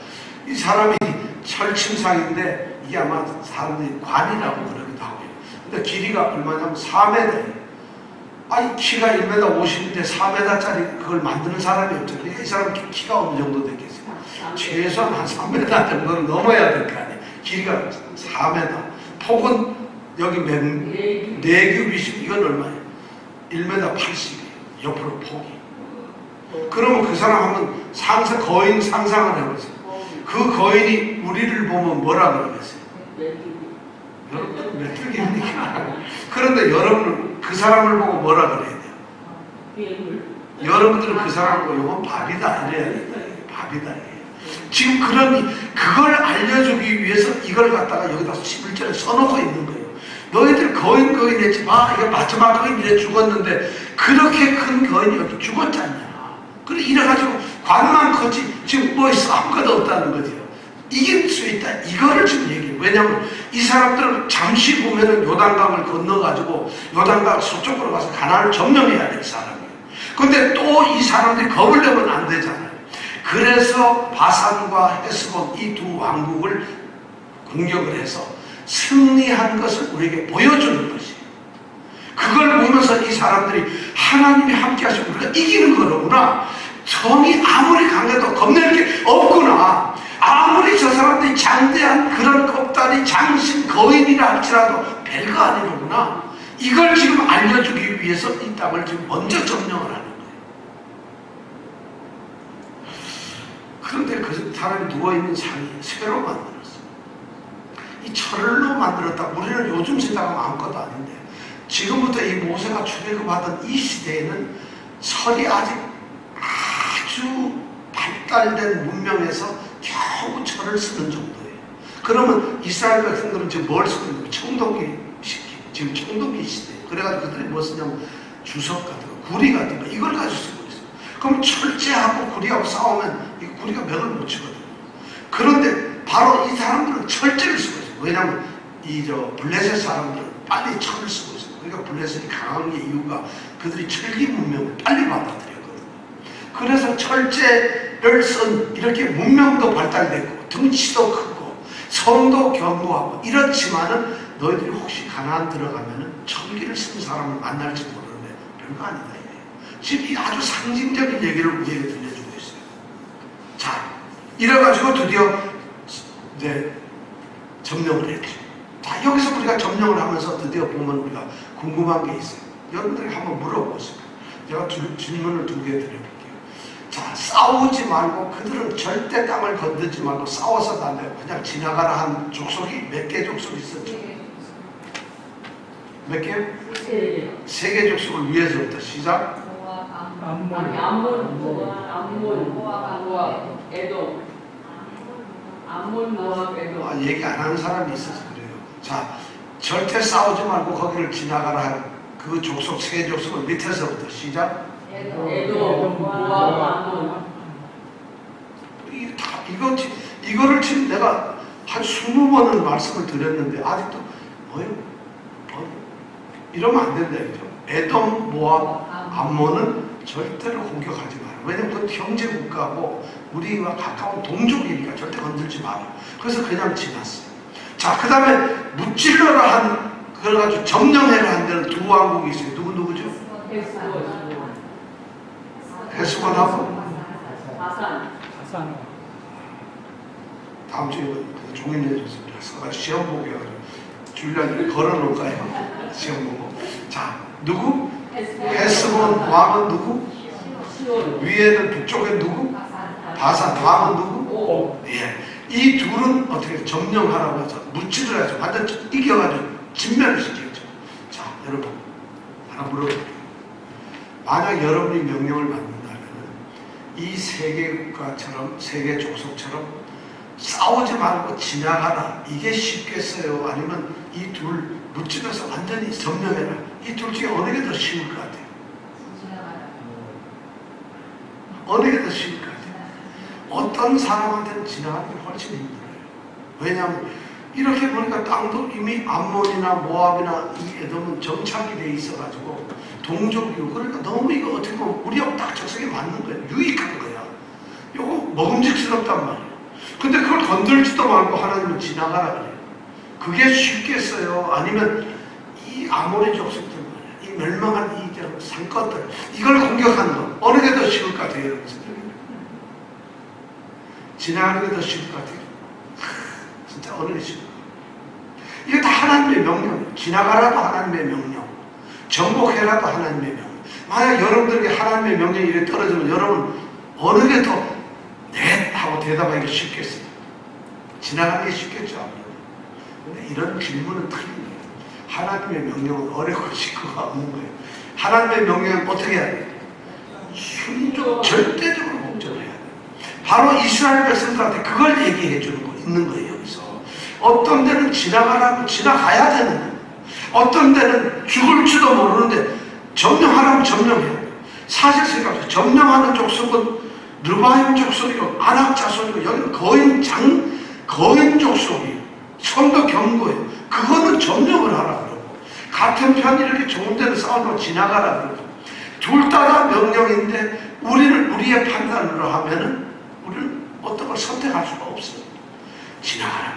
이 사람이 철침상인데 이게 아마 사람들이 관이라고 그러기도 하고요. 근데 길이가 얼마냐면 4m예요. 아니 키가 1m 50인데 4m짜리 그걸 만드는 사람이 없죠. 그러니까 이 사람 키가 어느 정도 됐겠어요? 최소한 한 3m 정도는 넘어야 될 거 아니에요. 길이가 4m. 폭은 여기 4규빗이면 이건 얼마예요? 1m 80이에요. 옆으로 폭이. 그러면 그 사람 한번 거인 상상을 해보세요. 그 거인이 우리를 보면 뭐라 그러겠어요? 여러분 메뚜기입니까? 그런데 여러분은 그 사람을 보고 뭐라 그래야 돼요? 여러분들은 그 사람을 보고 이건 밥이다 이래야 된다. 밥이다. 지금 그걸 알려주기 위해서 이걸 갖다가 여기다 11절에 써놓고 있는 거예요. 너희들 거인 했지. 이거 마지막 거인 이래 죽었는데 그렇게 큰 거인이 여기 죽었잖냐. 그래 이래가지고 관만 컸지 지금 뭐 있어 아무것도 없다는 거죠. 이길 수 있다. 이거를 지금 얘기해요. 왜냐하면 이 사람들은 잠시 보면은 요단강을 건너가지고 요단강 서쪽으로 가서 가나안을 점령해야 될 사람이에요. 근데 또 이 사람들이 겁을 내면 안 되잖아요. 그래서 바산과 헤스본 이 두 왕국을 공격을 해서 승리한 것을 우리에게 보여주는 것이에요. 그걸 보면서 이 사람들이 하나님이 함께 하시고 우리가 이기는 거로구나. 성이 아무리 강해도 겁낼 게 없구나. 아무리 저 사람들이 장대한 그런 겁다리 장신 거인이라 할지라도 별거 아니로구나. 이걸 지금 알려주기 위해서 이 땅을 지금 먼저 점령을 하는 거예요. 그런데 그 사람이 누워있는 산이 새로 만들었어요. 이 철로 만들었다. 우리는 요즘 생각하면 아무것도 아닌데 지금부터 이 모세가 출애굽하던 이 시대에는 철이 아주 발달된 문명에서 겨우 철을 쓰는 정도예요. 그러면 이스라엘 백성들은 지금 뭘 쓰고 있는 거예요? 청동기 시기. 지금 청동기 시대예요. 그래가지고 그들이 뭐 쓰냐면 주석 같은 거, 구리 같은 거 이걸 가지고 쓰고 있어요. 그럼 철제하고 구리하고 싸우면 이 구리가 맥을 못 치거든요. 그런데 바로 이 사람들은 철제를 쓰고 있어요. 왜냐하면 블레셋 사람들은 빨리 철을 쓰고 있어요. 그러니까 블레셋이 강한 게 이유가 그들이 철기 문명을 빨리 받아들였거든요. 그래서 철제를 쓴 이렇게 문명도 발달됐고 등치도 크고 성도 견고하고 이렇지만은 너희들이 혹시 가나안 들어가면은 철기를 쓴 사람을 만날지 모르는데 별거 아니다 이래요. 지금 이 아주 상징적인 얘기를 우리에게 들려주고 있어요. 자, 이래가지고 드디어 이제 점령을 했죠. 자, 여기서 우리가 점령을 하면서 드디어 보면 우리가 궁금한 게 있어요. 여러분들이 한번 물어보세요. 제가 질문을 두 개 드려볼게요. 자, 싸우지 말고 그들은 절대 땅을 건드지 말고 싸워서 달래요. 그냥 지나가라 한 족속이 몇 개 족속이 있었죠? 몇 개? 세 개 족속을 위에서부터 시작. 암몬, 모압, 에돔. 암몬, 모압, 에돔. 얘기 안 하는 사람이 있어서 그래요. 자, 절대 싸우지 말고 거기를 지나가라 한 그 족속 세 개 족속을 밑에서부터 시작. 에돔, 모압, 암몬. 이거를 지금 내가 한 20번을 말씀을 드렸는데 아직도 이러면 안 된다 이죠. 에돔, 모압, 암몬은 절대로 공격하지 마라. 왜냐면 그건 형제 국가고 우리와 가까운 동족이니까 절대 건들지 마라. 그래서 그냥 지났어요. 자, 그 다음에 무찔러라 한 그래가지고 점령해라 한 데는 두 왕국이 있어요. 누구죠? 헤스본하고 바산. 다음 주에 종이 내줬습니다. 그래서 시험 보게 해가지고 줄리안이 걸어놓을까요? 시험 보고. 자, 누구? 헤스본 왕은 누구? 위에는 북쪽에 누구? 바산 왕은 누구? 예. 이 둘은 어떻게 점령하라고 해서 무찌를 해서 완전 이겨가지고 진멸을 시켰죠. 자, 여러분 하나 물어볼게요. 만약 여러분이 명령을 받는다면 이 세계 국가처럼 세계 족속처럼 싸우지 말고 지나가라 이게 쉽겠어요? 아니면 이 둘 무찌러서 완전히 점령해라 이 둘 중에 어느 게 더 쉬울 것 같아요? 어느 게 더 쉬울 것 같아요? 어떤 사람한테는 지나가는 게 훨씬 힘들어요. 왜냐하면 이렇게 보니까 땅도 이미 암몬이나 모압이나 이 에돔은 정착이 돼 있어가지고 동족이고 그러니까 너무 이거 어떻게 보면 우리하고 딱 적성에 맞는 거예요. 유익한 거야. 이거 먹음직스럽단 말이에요. 근데 그걸 건들지도 말고 하나님은 지나가라 그래요. 그게 쉽겠어요? 아니면 이 아모리 족속들 말이에요. 이 멸망한 이 산것들 이걸 공격하는 거 어느 게 더 쉬울 것 같아요? 여러분 생각에? 지나가는 게 더 쉬울 것 같아요? 진짜 어느 게 쉬울 것 같아요? 이게 다 하나님의 명령. 지나가라도 하나님의 명령. 정복해라도 하나님의 명령. 만약 여러분들에게 하나님의 명령이 이렇게 떨어지면 여러분 어느 게 더 네 하고 대답하기가 쉽겠어요? 지나가는 게 쉽겠죠. 근데 이런 질문은 틀린 거예요. 하나님의 명령은 어렵고 쉽고가 없는 거예요. 하나님의 명령은 어떻게 해야 돼요? 순종, 절대적으로 복종해야 돼요. 바로 이스라엘 백성들한테 그걸 얘기해 주는 거 있는 거예요. 여기서 어떤 데는 지나가라고 지나가야 되는 거예요. 어떤 데는 죽을지도 모르는데 점령하라면 점령해야 돼요. 사실 생각해보세요. 점령하는 족속은 르바임 족속이고 아낙 자손이고 여기는 거의 거인족 속이에요. 손도 경고해요. 그거는 점령을 하라 그러고, 같은 편 이렇게 좋은 데를 싸우고 지나가라 그러고, 둘 다 명령인데 우리는 우리의 판단으로 하면은 우리는 어떤 걸 선택할 수가 없어요. 지나가라.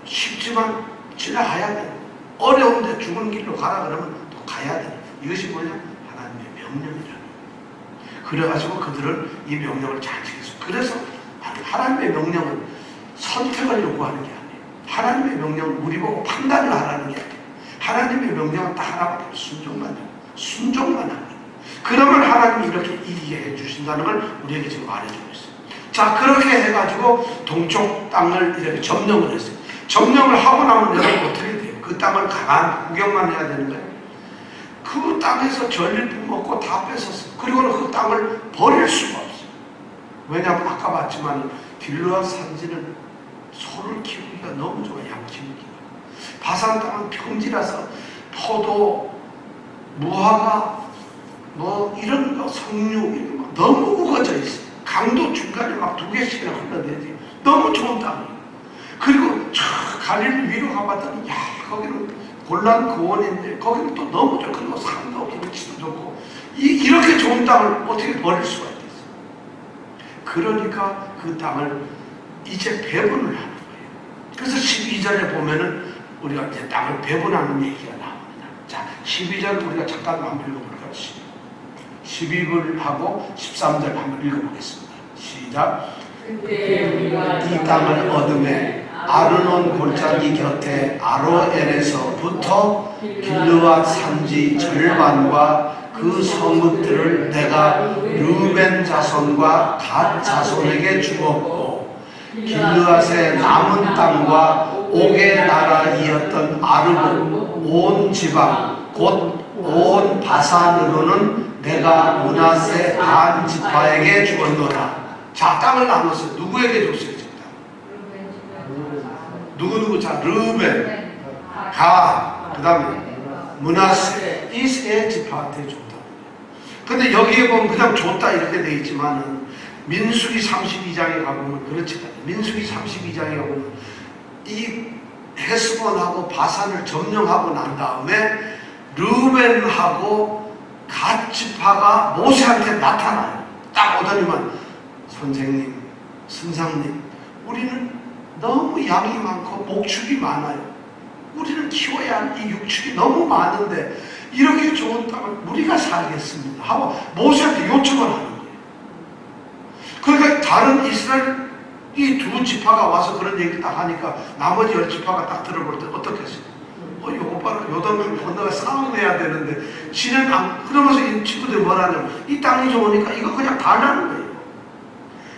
쉽지만 지나가야 돼. 어려운데 죽은 길로 가라 그러면 또 가야 돼. 이것이 뭐냐? 하나님의 명령이라는. 그래가지고 그들은 이 명령을 잘 지켰어. 그래서 하나님의 명령은 선택을 요구하는 게 아니에요. 하나님의 명령은 우리 보고 판단을 하라는 게 아니에요. 하나님의 명령은 딱 하나밖에 순종만 해요. 순종만 하는 거예요. 그러면 하나님이 이렇게 이기게 해주신다는 걸 우리에게 지금 말해주고 있어요. 자, 그렇게 해가지고 동쪽 땅을 이렇게 점령을 했어요. 점령을 하고 나면 여러분 어떻게 돼요? 그 땅을 가만 구경만 해야 되는 거예요. 그 땅에서 전리품 먹고 다 뺏었어요. 그리고는 그 땅을 버릴 수가 없어요. 왜냐하면 아까 봤지만 길르앗 산지는 소를 키우기가 너무 좋아요. 양 키우기가. 바산 땅은 평지라서 포도, 무화과, 뭐 이런 거, 석류 이런 거 너무 우거져 있어요. 강도 중간에 막 2개씩이나 흘러내지. 너무 좋은 땅이에요. 그리고 저 갈릴리 위로 가봤더니 야, 거기는 골란 고원인데 거기는 또 너무 좋고, 그리고 산도 경치도 좋고, 이렇게 좋은 땅을 어떻게 버릴 수가 있겠어요. 그러니까 그 땅을 이제 배분을 하는 거예요. 그래서 12절에 보면은 우리가 이제 땅을 배분하는 얘기가 나옵니다. 자, 12절 우리가 잠깐 한번 읽어볼까요? 12절하고 13절 한번 읽어보겠습니다. 시작. 이 땅을 얻음에 아르논 골짜기 곁에 아로엘에서부터 길르앗 산지 절반과 그 성읍들을 내가 르벤 자손과 갓 자손에게 주었고, 길르앗의 남은 땅과 옥의 나라이었던 아르고 온 지방 곧 온 바산으로는 내가 므낫세 반 지파에게 주었노라. 자, 땅을 나눴어요. 누구에게 줬어요? 누구? 자, 르벤, 갓, 그 다음에 므낫세, 이 세 지파한테 줬다. 근데 여기에 보면 그냥 줬다 이렇게 돼 있지만은 민수기 32장에 가보면 그렇지 않아요. 민수기 32장에 가보면 이 헤스본하고 바산을 점령하고 난 다음에 르벤하고 갓 지파가 모세한테 나타나요. 딱 오더니만 선생님, 선상님, 우리는 너무 양이 많고 목축이 많아요. 우리는 키워야 할 이 육축이 너무 많은데 이렇게 좋은 땅을 우리가 살겠습니다 하고 모세한테 요청을 하는 거예요. 그러니까 다른 이스라엘 이 두 지파가 와서 그런 얘기를 딱 하니까 나머지 10지파가 딱 들어볼 때 어떻겠어요? 요거 봐라, 요동을 건너가 싸움해야 되는데 지는 안, 그러면서 이 친구들이 뭐라냐면 이 땅이 좋으니까 이거 그냥 달라는 거예요.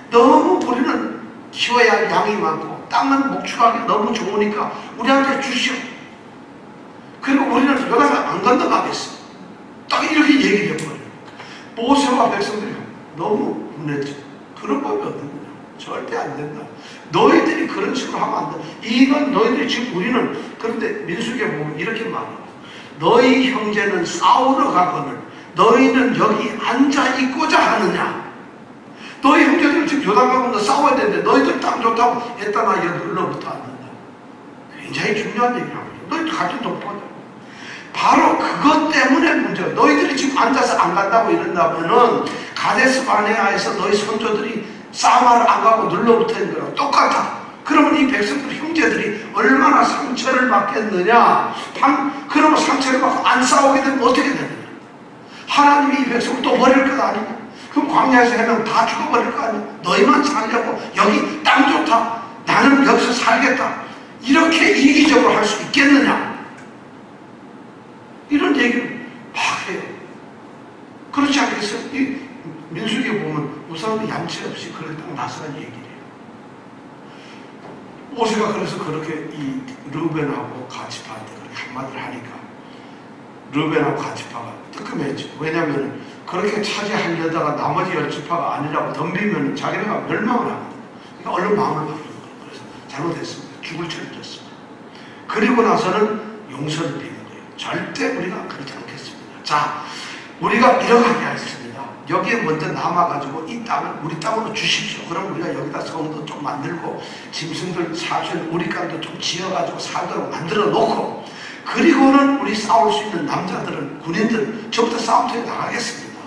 너무 우리는 키워야 할 양이 많고 땅은 목축하기 너무 좋으니까 우리한테 주시오. 그리고 우리는 여기서 안 건너가겠어. 딱 이렇게 얘기를 해버려요. 모세와 백성들이 너무 분했죠. 그런 법이 어딨냐. 절대 안 된다. 너희들이 그런 식으로 하면 안 돼. 이건 너희들이 지금 우리는, 그런데 민수기에 보면 이렇게 말해요. 너희 형제는 싸우러 가거늘 너희는 여기 앉아 있고자 하느냐. 너희 형제들은 지금 요단 가면 싸워야 되는데 너희들 땅 좋다고 했다나 여기로부터 안 된다. 굉장히 중요한 얘기라고. 너희들 같은 동포다. 바로 그것 때문에 문제가. 너희들이 지금 앉아서 안 간다고 이런다면은 가데스 바네아에서 너희 선조들이 싸움하러 안 가고 눌러붙어 있는 거랑 똑같아. 그러면 이 백성들 형제들이 얼마나 상처를 받겠느냐. 그러면 상처를 받고 안 싸우게 되면 어떻게 되느냐. 하나님이 이 백성을 또 버릴 것 아니냐. 그럼 광야에서 해면 다 죽어버릴 거 아니야. 너희만 살려고 여기 땅 좋다. 나는 여기서 살겠다. 이렇게 이기적으로 할 수 있겠느냐. 이런 얘기를 막 해요. 그렇지 않겠어요? 이 민수기에 보면 우선은 얌체 없이 그걸 딱 나서는 얘기를 해요. 모세가 그래서 그렇게 이 르벤하고 가지파한테 그렇게 한마디를 하니까 르벤하고 가지파가 뜨끔했죠. 왜냐하면 그렇게 차지하려다가 나머지 10지파가 아니라고 덤비면 자기네가 멸망을 합니다. 그러니까 얼른 마음을 바꾸는 거예요. 그래서 잘못했습니다. 죽을 죄를 졌습니다. 그리고 나서는 용서를 비는 거예요. 절대 우리가 그렇지 않겠습니다. 자, 우리가 이렇게 하겠습니다. 여기에 먼저 남아가지고 이 땅을 우리 땅으로 주십시오. 그럼 우리가 여기다 성도 좀 만들고 짐승들 살 수 있는 우리간도 좀 지어가지고 살도록 만들어 놓고, 그리고는 우리 싸울 수 있는 남자들은, 군인들 전부 다 싸움터에 나가겠습니다.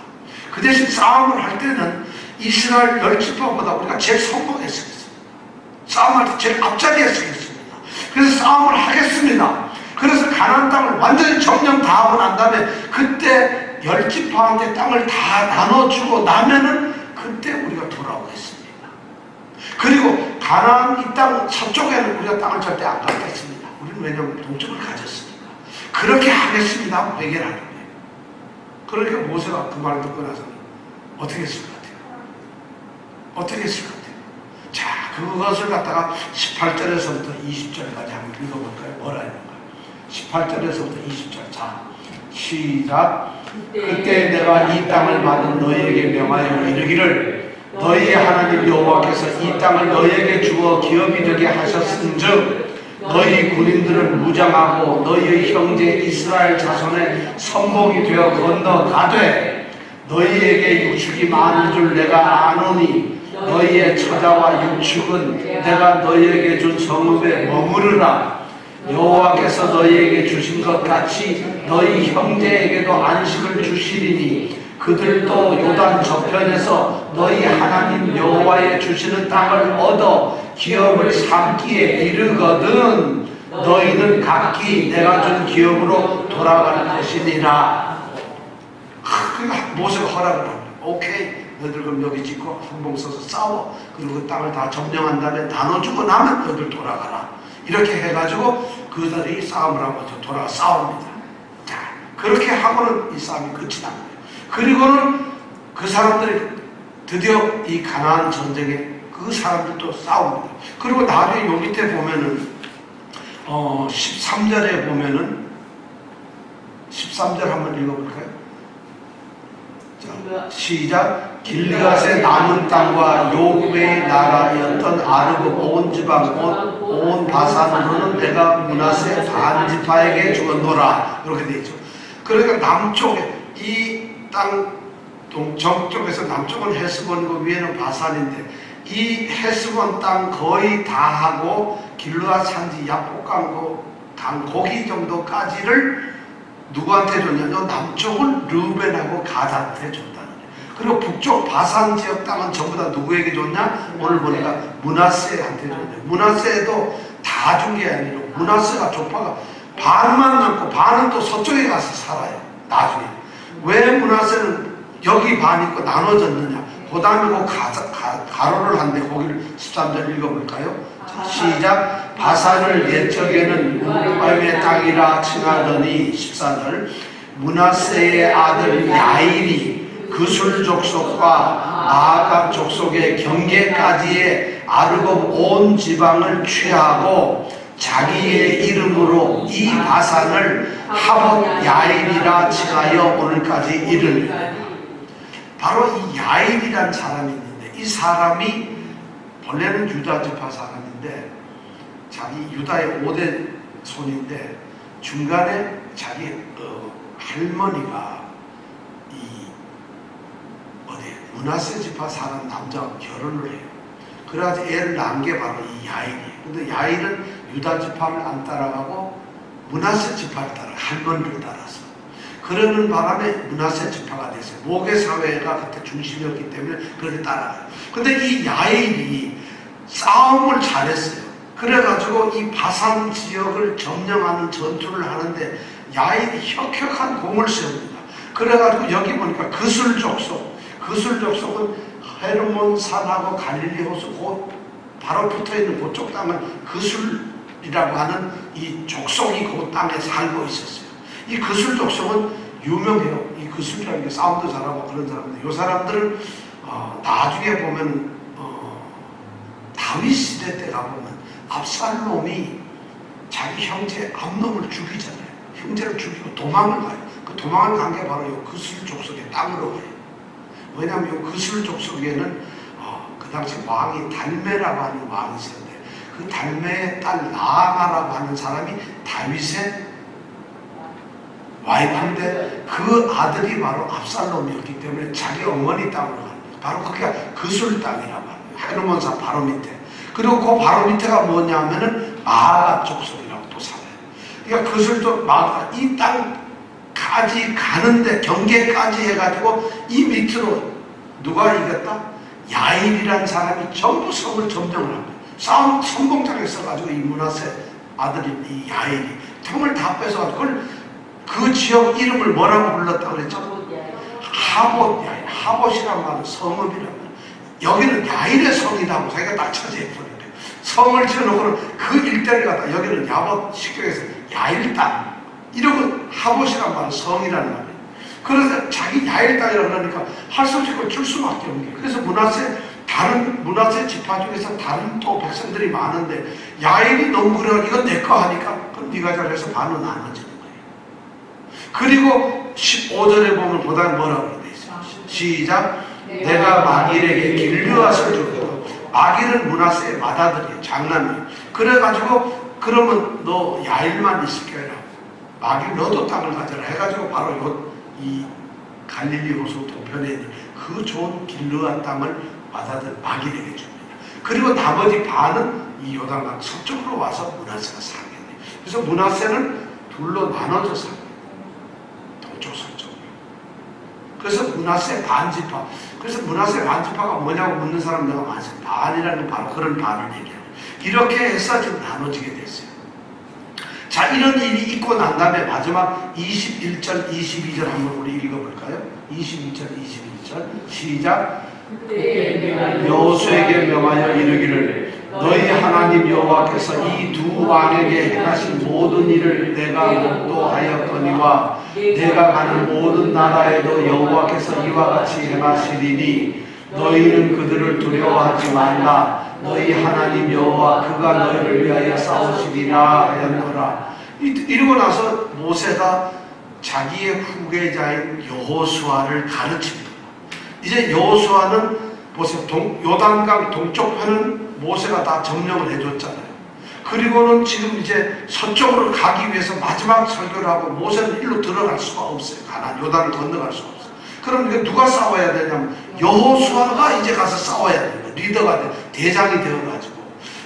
그 대신 싸움을 할 때는 이스라엘 10지파보다 우리가 제일 선봉했습니다. 싸움할 때 제일 앞자리에 서겠습니다. 그래서 싸움을 하겠습니다. 그래서 가나안 땅을 완전히 점령 다 하고 난 다음에 그때 10지파한테 땅을 다 나눠주고 나면은 그때 우리가 돌아오겠습니다. 그리고 가나안 이 땅 서쪽에는 우리가 땅을 절대 안 갖겠습니다. 우리는 왜냐하면 동쪽을 가졌으니까. 그렇게 하겠습니다 하고 회개를 하는 거예요. 그러니까 모세가 그 말을 듣고 나서 어떻게 했을 것 같아요? 어떻게 했을 것 같아요? 자, 그것을 갖다가 18절에서부터 20절까지 한번 읽어볼까요? 뭐라 했는가? 18절에서부터 20절. 자, 시작. 그때 내가 이 땅을 받은 너희에게 명하여 이르기를, 너희의 하나님 여호와께서 이 땅을 너희에게 주어 기업이 되게 하셨은즉 너희 군인들을 무장하고 너희의 형제 이스라엘 자손의 선봉이 되어 건너가되 너희에게 육축이 많은 줄 내가 아노니 너희의 처자와 육축은 내가 너희에게 준 성읍에 머무르라. 여호와께서 너희에게 주신 것 같이 너희 형제에게도 안식을 주시리니 그들도 요단 저편에서 너희 하나님 여호와의 주시는 땅을 얻어 기업을 삼기에 이르거든 너희는 각기 내가 준 기업으로 돌아갈 것이니라. 그러니까 모세가 허락을 합니다. 오케이, 너희들 그럼 여기 짓고 선봉 서서 싸워. 그리고 그 땅을 다 점령한 다음에 나눠주고 나면 너희들 돌아가라. 이렇게 해가지고 그들이 싸움을 하고 돌아가 싸웁니다. 자, 그렇게 하고는 이 싸움이 끝이 납니다. 그리고는 그 사람들이 드디어 이 가나안 전쟁에 그 사람들도 싸웁니다. 그리고 나중에 요 밑에 보면은 13절에 보면은 13절 한번 읽어볼까요? 자, 시작. 길르앗의 남은 땅과 요굽의 나라였던 아르고 온 지방 온 바산으로는 내가 므낫세 반지파에게 주었노라. 이렇게 되어 있죠. 그러니까 남쪽에 이 땅 정쪽에서 남쪽은 헤스본이고 위에는 바산인데 이 헤스본 땅 거의 다 하고 길르앗 산지 야복강 강 거기 정도까지를 누구한테 줬냐면 남쪽은 르우벤하고 가드한테 줬다는 거예요. 그리고 북쪽 바산 지역 땅은 전부 다 누구에게 줬냐? 오늘 보니까 므낫세한테 줬네요. 므낫세도 다 준 게 아니라 므낫세가 족파가 반만 남고 반은 또 서쪽에 가서 살아요. 나중에. 왜 므낫세는 여기 반 있고 나눠졌느냐? 그 다음에 그 가로를 한데 거기를 13절 읽어볼까요? 자, 시작. 바산을 옛적에는 우르바임의 땅이라 칭하더니 14절 므낫세의 아들 야일이 그술 족속과 마아갑 족속의 경계까지의 아르곱 온 지방을 취하고 자기의 이름으로 이 바산을 하봇 야일이라 칭하여 오늘까지 이르니. 바로 이 야일이란 사람이 있는데 이 사람이 본래는 유다 지파 사람인데 자기 유다의 5대 손인데 중간에 자기 할머니가 이 므낫세 지파 사람 남자와 결혼을 해요. 그래가지고 애를 낳은 게 바로 이 야일이에요. 근데 야일은 유다 지파를 안 따라가고 므낫세 지파를 따라 할머니를 따라서 그러는 바람에 므낫세 지파가 됐어요. 모계 사회가 그때 중심이었기 때문에 그렇게 따라가요. 근데 이 야일이 싸움을 잘했어요. 그래가지고 이 바산 지역을 점령하는 전투를 하는데 야일이 혁혁한 공을 세웁니다. 그래가지고 여기 보니까 그술 족속은 헤르몬 산하고 갈릴리 호수 곧 바로 붙어있는 그쪽 땅은 그술이라고 하는 이 족속이 그 땅에 살고 있었어요. 이 그술 족속은 유명해요. 이 그술이라는 게 싸움도 잘하고 그런 사람들. 이 사람들은 나중에 보면 다윗 시대 때 가보면 압살롬이 자기 형제 암놈을 죽이잖아요. 형제를 죽이고 도망을 가요. 그 도망을 간 게 바로 이 그술 족속의 땅으로 가요. 왜냐하면 이 그술 족속에는 그 당시 왕이 달메라고 하는 왕이 있었는데 그 달메의 딸 나아마라고 하는 사람이 다윗의 와이프인데 그 아들이 바로 압살롬이었기 때문에 자기 어머니 땅으로 가는 거예요. 바로 그게 그술 땅이란 말이에요. 헤르몬산 바로 밑에. 그리고 그 바로 밑에가 뭐냐면은 마가 족속이라고 또 살아요. 그러니까 그술도 마가 이 땅까지 가는데 경계까지 해가지고 이 밑으로 누가 이겼다? 야일이라는 사람이 전부 성을 점령을 합니다. 싸움 성공장에 있어가지고 이 므낫세 아들인 이 야일이 틈을 다 뺏어가지고 그걸 그 지역 이름을 뭐라고 불렀다고 그랬죠? 하봇 야일. 하봇이란 말은 성읍이란 말이에요. 여기는 야일의 성이라고 자기가 딱 처지해버린 거예요. 성을 지어놓고는 그 일대를 갖다 여기는 야봇 식경에서 야일 땅 이러고 하봇이란 말은 성이라는 말이에요. 그래서 자기 야일 땅이라고 그러니까 할 수 없이 줄 수밖에 없는 거예요. 그래서 다른 므낫세 지파 중에서 다른 또 백성들이 많은데 야일이 너무 그래 이건 내 거 하니까 그럼 네가 잘해서 반은 나눠지는 거예요. 그리고 15절에 보면 보다 뭐라고 돼 있어요. 시작. 내가 마길에게 길르앗을 주고 마길은 므낫세의 맏아들이에요. 장남이에요. 그래가지고 그러면 너 야일만 있을 거라. 마길 너도 땅을 가져라 해가지고 바로 이 갈릴리 호수 동편에 있는 그 좋은 길르앗 땅을 맏아들 마길에게 줍니다. 그리고 나머지 반은 이 요단강 서쪽으로 와서 므낫세가 살게 돼요. 그래서 므낫세는 둘로 나눠져 삽니다. 동쪽 서쪽으로. 그래서 므낫세 반지파. 그래서 므낫세 반지파가 뭐냐고 묻는 사람들가 많습니다. 반이라는 바로 그런 반을 얘기해요. 이렇게 해서 지금 나눠지게 됐어요. 자, 이런 일이 있고 난 다음에 마지막 21절, 22절 한번 우리 읽어볼까요? 21절, 22절 시작. 여호수에게 명하여 이르기를 너희 하나님 여호와께서 이 두 왕에게 행하신 모든 일을 내가 목도하였거니와 내가 가는 모든 나라에도 여호와께서 이와 같이 행하시리니 너희는 그들을 두려워하지 말라. 너희 하나님 여호와 그가 너희를 위하여 싸우시리라 하였노라. 이러고 나서 모세가 자기의 후계자인 여호수아를 가르칩니다. 이제 여호수아는 보세요. 요단강 동쪽편은 모세가 다 점령을 해줬잖아요. 그리고는 지금 이제 서쪽으로 가기 위해서 마지막 설교를 하고 모세는 일로 들어갈 수가 없어요. 가나안 요단을 건너갈 수가 없어요. 그럼 이게 누가 싸워야 되냐면 여호수아가 이제 가서 싸워야 돼요. 리더가 돼. 대장이 되어가지고.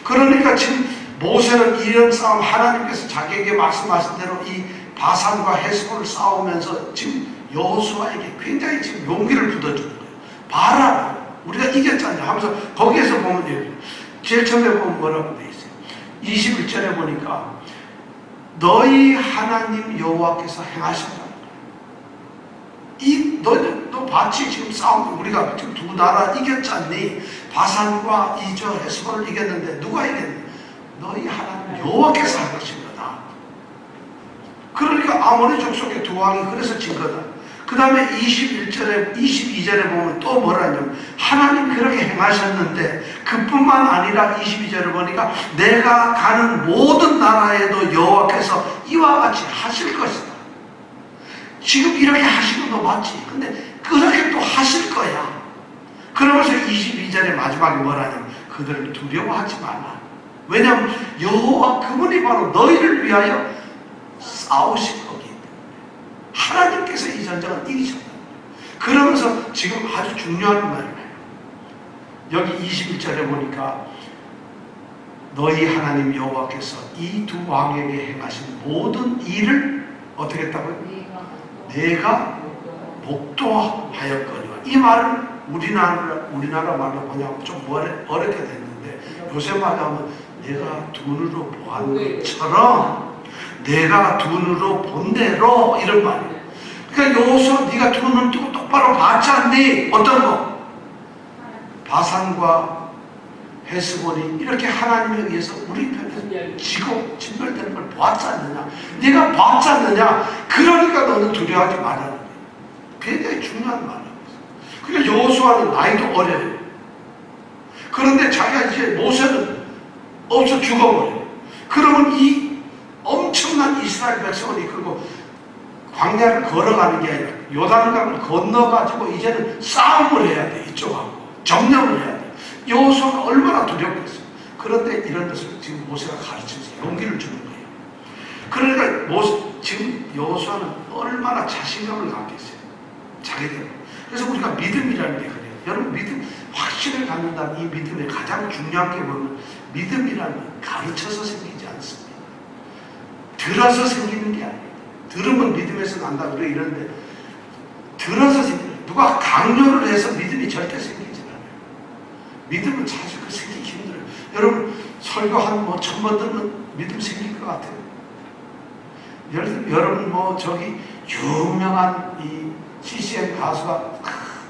그러니까 지금 모세는 이런 싸움 하나님께서 자기에게 말씀하신 대로 이 바산과 헤스본을 싸우면서 지금 여호수아에게 굉장히 지금 용기를 붙여주는 거예요. 봐라, 우리가 이겼잖아요 하면서 거기에서 보면 제일 처음에 보면 뭐라고 돼 있어요. 21절에 보니까 너희 하나님 여호와께서 행하셨다는 거예요. 너 봤지? 지금 싸움 우리가 지금 두 나라 이겼잖니? 바산과 이저 헤스본을 이겼는데 누가 이겼니? 너희 하나님 여호와께서 하신 거다. 그러니까 아모리 족속의 두 왕이 그래서 진 거다. 그 다음에 22절에 보면 또 뭐라냐면 하나님 그렇게 행하셨는데 그뿐만 아니라 22절을 보니까 내가 가는 모든 나라에도 여호와께서 이와 같이 하실 것이다. 지금 이렇게 하시는 거 맞지? 근데 그렇게 또 하실 거야. 그러면서 22절의 마지막에 뭐라냐면 그들을 두려워하지 말라. 왜냐하면 여호와 그분이 바로 너희를 위하여 싸우실 거기 때문에 하나님께서 이 전쟁을 이기셨다. 그러면서 지금 아주 중요한 말을 해요. 여기 21절에 보니까 너희 하나님 여호와께서 이 두 왕에게 행하신 모든 일을 어떻게 했다고요? 내가 목도하였거니와. 이 말은 우리나라 말로 뭐냐면 좀 어렵게 됐는데 요새 말로 하면 내가 눈으로 보한 것처럼 내가 눈으로 본 대로 이런 말이에요. 그러니까 여호수아 네가 두 눈을 뜨고 똑바로 봤지 않니? 어떤 거? 바산과 헤스본이 이렇게 하나님에 의해서 우리 편에서 지고 진멸되는 걸 보았지 않느냐? 네가 봤지 않느냐? 그러니까 너는 두려워하지 말라는 거예요. 굉장히 중요한 말이에요. 그러니까 여호수아는 나이도 어려요. 그런데 자기가 이제 모세는 없어 죽어버려요. 그러면 이 엄청난 이스라엘 백성을 이끌고 광야를 걸어가는 게 아니라 요단강을 건너가지고 이제는 싸움을 해야 돼. 이쪽하고 점령을 해야 돼. 여호수아가 얼마나 두렵겠어요. 그런데 이런 것을 지금 모세가 가르치면서 용기를 주는 거예요. 그러니까 지금 지금 여호수아는 얼마나 자신감을 갖겠어요. 자기들. 그래서 우리가 믿음이라는 게 그래요. 여러분 믿음, 확신을 갖는다는 이 믿음의 가장 중요한 게 뭐냐면 믿음이라는 건 가르쳐서 생기지 않습니다. 들어서 생기는 게 아니에요. 들으면 믿음에서 난다 그래 이러는데 들어서 생기는, 누가 강요를 해서 믿음이 절대 생기지 않아요. 믿음은 자주 생기기 힘들어요. 여러분 설교 한 1000번 들으면 믿음 생길 것 같아요. 여러분 저기 유명한 이 CCM 가수가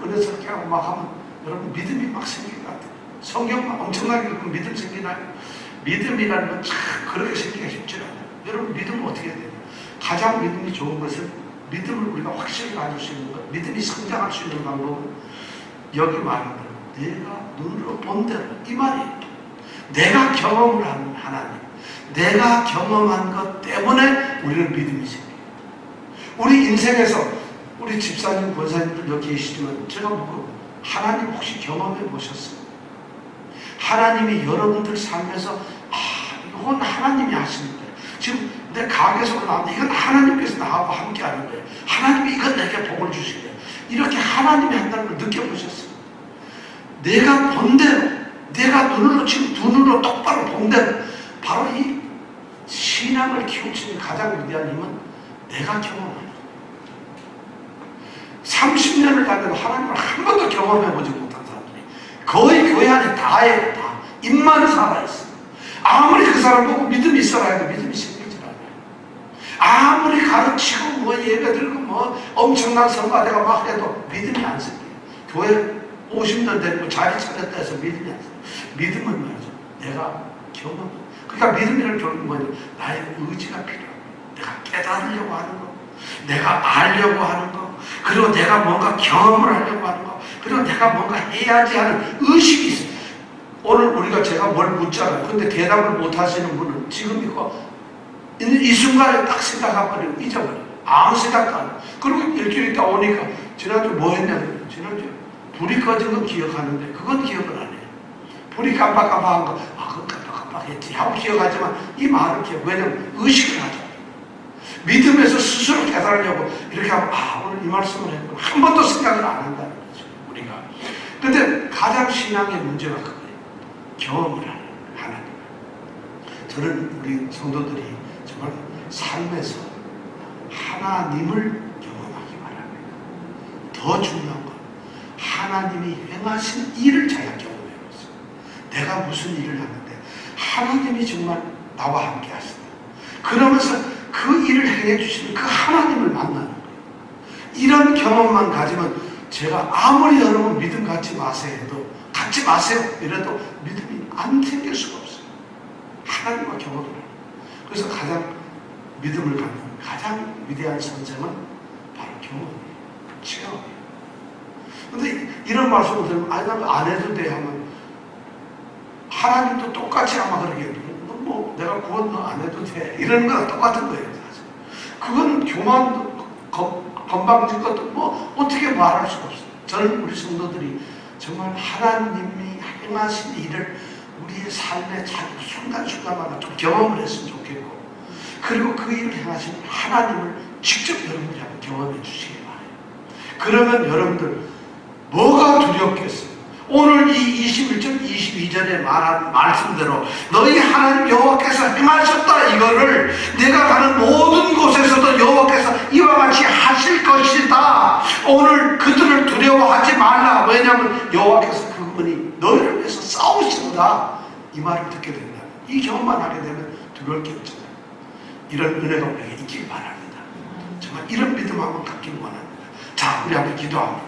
은혜스럽게 하고 막 하면 여러분 믿음이 막 생길 것 같아요. 성경만 엄청나게 읽으면 믿음 생기나요? 믿음이라는 건 참 그렇게 생기기가 쉽지 않아요. 여러분 믿음은 어떻게 해야 돼요? 가장 믿음이 좋은 것은 믿음을 우리가 확실히 가질 수 있는 것, 믿음이 성장할 수 있는 방법은 여기 말한 대로 내가 눈으로 본 대로 이 말이에요. 내가 경험을 하는 하나님, 내가 경험한 것 때문에 우리는 믿음이 생겨요. 우리 인생에서 우리 집사님, 권사님들 여기 계시지만 제가 묻고 하나님 혹시 경험해 보셨어요? 하나님이 여러분들 삶에서 이건 하나님이 하시는 거예요. 지금 내 가게에서 나왔는데 이건 하나님께서 나하고 함께 하는 거예요. 하나님이 이건 내게 복을 주시래요. 이렇게 하나님이 한다는 걸 느껴보셨어요? 내가 본 대로, 내가 눈으로 지금 눈으로 똑바로 본 대로, 바로 이 신앙을 키우치는 가장 위대한 힘은 내가 경험하는 거예요. 30년을 다녀도 하나님을 한 번도 경험해보지 못한 사람들이 거의 교회 안에 다예요. 다 입만 살아있어요. 아무리 그 사람 보고 믿음이 있어라 해도 믿음이 생기질 않아요. 아무리 가르치고 예배 들고 엄청난 성가대가 막 해도 믿음이 안 생겨요. 교회 50년 되고 자리 차렸다 해서 믿음이 안 생겨요. 믿음은 말이죠, 내가 경험, 그러니까 믿음이라는 결국은 뭐냐, 나의 의지가 필요해요. 내가 깨달으려고 하는 거, 내가 알려고 하는 거, 그리고 내가 뭔가 경험을 하려고 하는 거, 그리고 내가 뭔가 해야지 하는 의식이 있어요. 오늘 우리가 제가 뭘 묻잖아요. 근데 대답을 못 하시는 분은 지금 이 순간에 딱 생각해버리고 잊어버려요. 아무 생각도 안 해요. 그리고 일주일 있다 오니까 지난주 뭐 했냐면, 지난주 불이 꺼진 건 기억하는데 그건 기억을 안 해요. 불이 깜빡깜빡한 거, 그건 깜빡깜빡했지 하고 기억하지만 이 말을 기억, 왜냐면 의식을 하죠. 믿음에서 스스로 깨달으려고 이렇게 하면 오늘 이 말씀을 했구나 한 번도 생각을 안 한다는 거죠, 우리가. 근데 가장 신앙의 문제가 그거예요. 경험을 하는 하나님. 저는 우리 성도들이 정말 삶에서 하나님을 경험하기 바랍니다. 더 중요한 건 하나님이 행하신 일을 제가 경험해봤어요. 내가 무슨 일을 하는데 하나님이 정말 나와 함께 하신다. 그러면서 그 일을 행해 주시는 그 하나님을 만나는 거예요. 이런 경험만 가지면 제가 아무리 여러분 믿음 갖지 마세요 해도, 갖지 마세요 이래도 믿음이 안 생길 수가 없어요. 하나님과 경험을 해요. 그래서 가장 믿음을 갖는 가장 위대한 선생은 바로 경험이에요. 체험이에요. 근데 이런 말씀을 들으면 난 안 해도 돼 하면 하나님도 똑같이 아마 그러겠죠. 내가 구원 너 안 해도 돼 이러는 거랑 똑같은 거예요. 사실. 그건 교만도 건방진 것도 어떻게 말할 수가 없어요. 저는 우리 성도들이 정말 하나님이 행하신 일을 우리의 삶의 순간순간마다 좀 경험을 했으면 좋겠고, 그리고 그 일을 행하신 하나님을 직접 여러분들이 한번 경험해 주시기 바라요. 그러면 여러분들 뭐가 두렵겠어요? 오늘 이 21절, 22절에 말한 말씀대로 너희 하나님 여호와께서 행하셨다, 이거를 내가 가는 모든 곳에서도 여호와께서 이와 같이 하실 것이다. 오늘 그들을 두려워하지 말라. 왜냐하면 여호와께서 그분이 너희를 위해서 싸우신다. 이 말을 듣게 된다. 이 경험만 하게 되면 두려울 게 없잖아요. 이런 은혜가 우리에게 있길 바랍니다. 정말 이런 믿음 한번 갖기를 원합니다. 자, 우리 한번 기도합니다.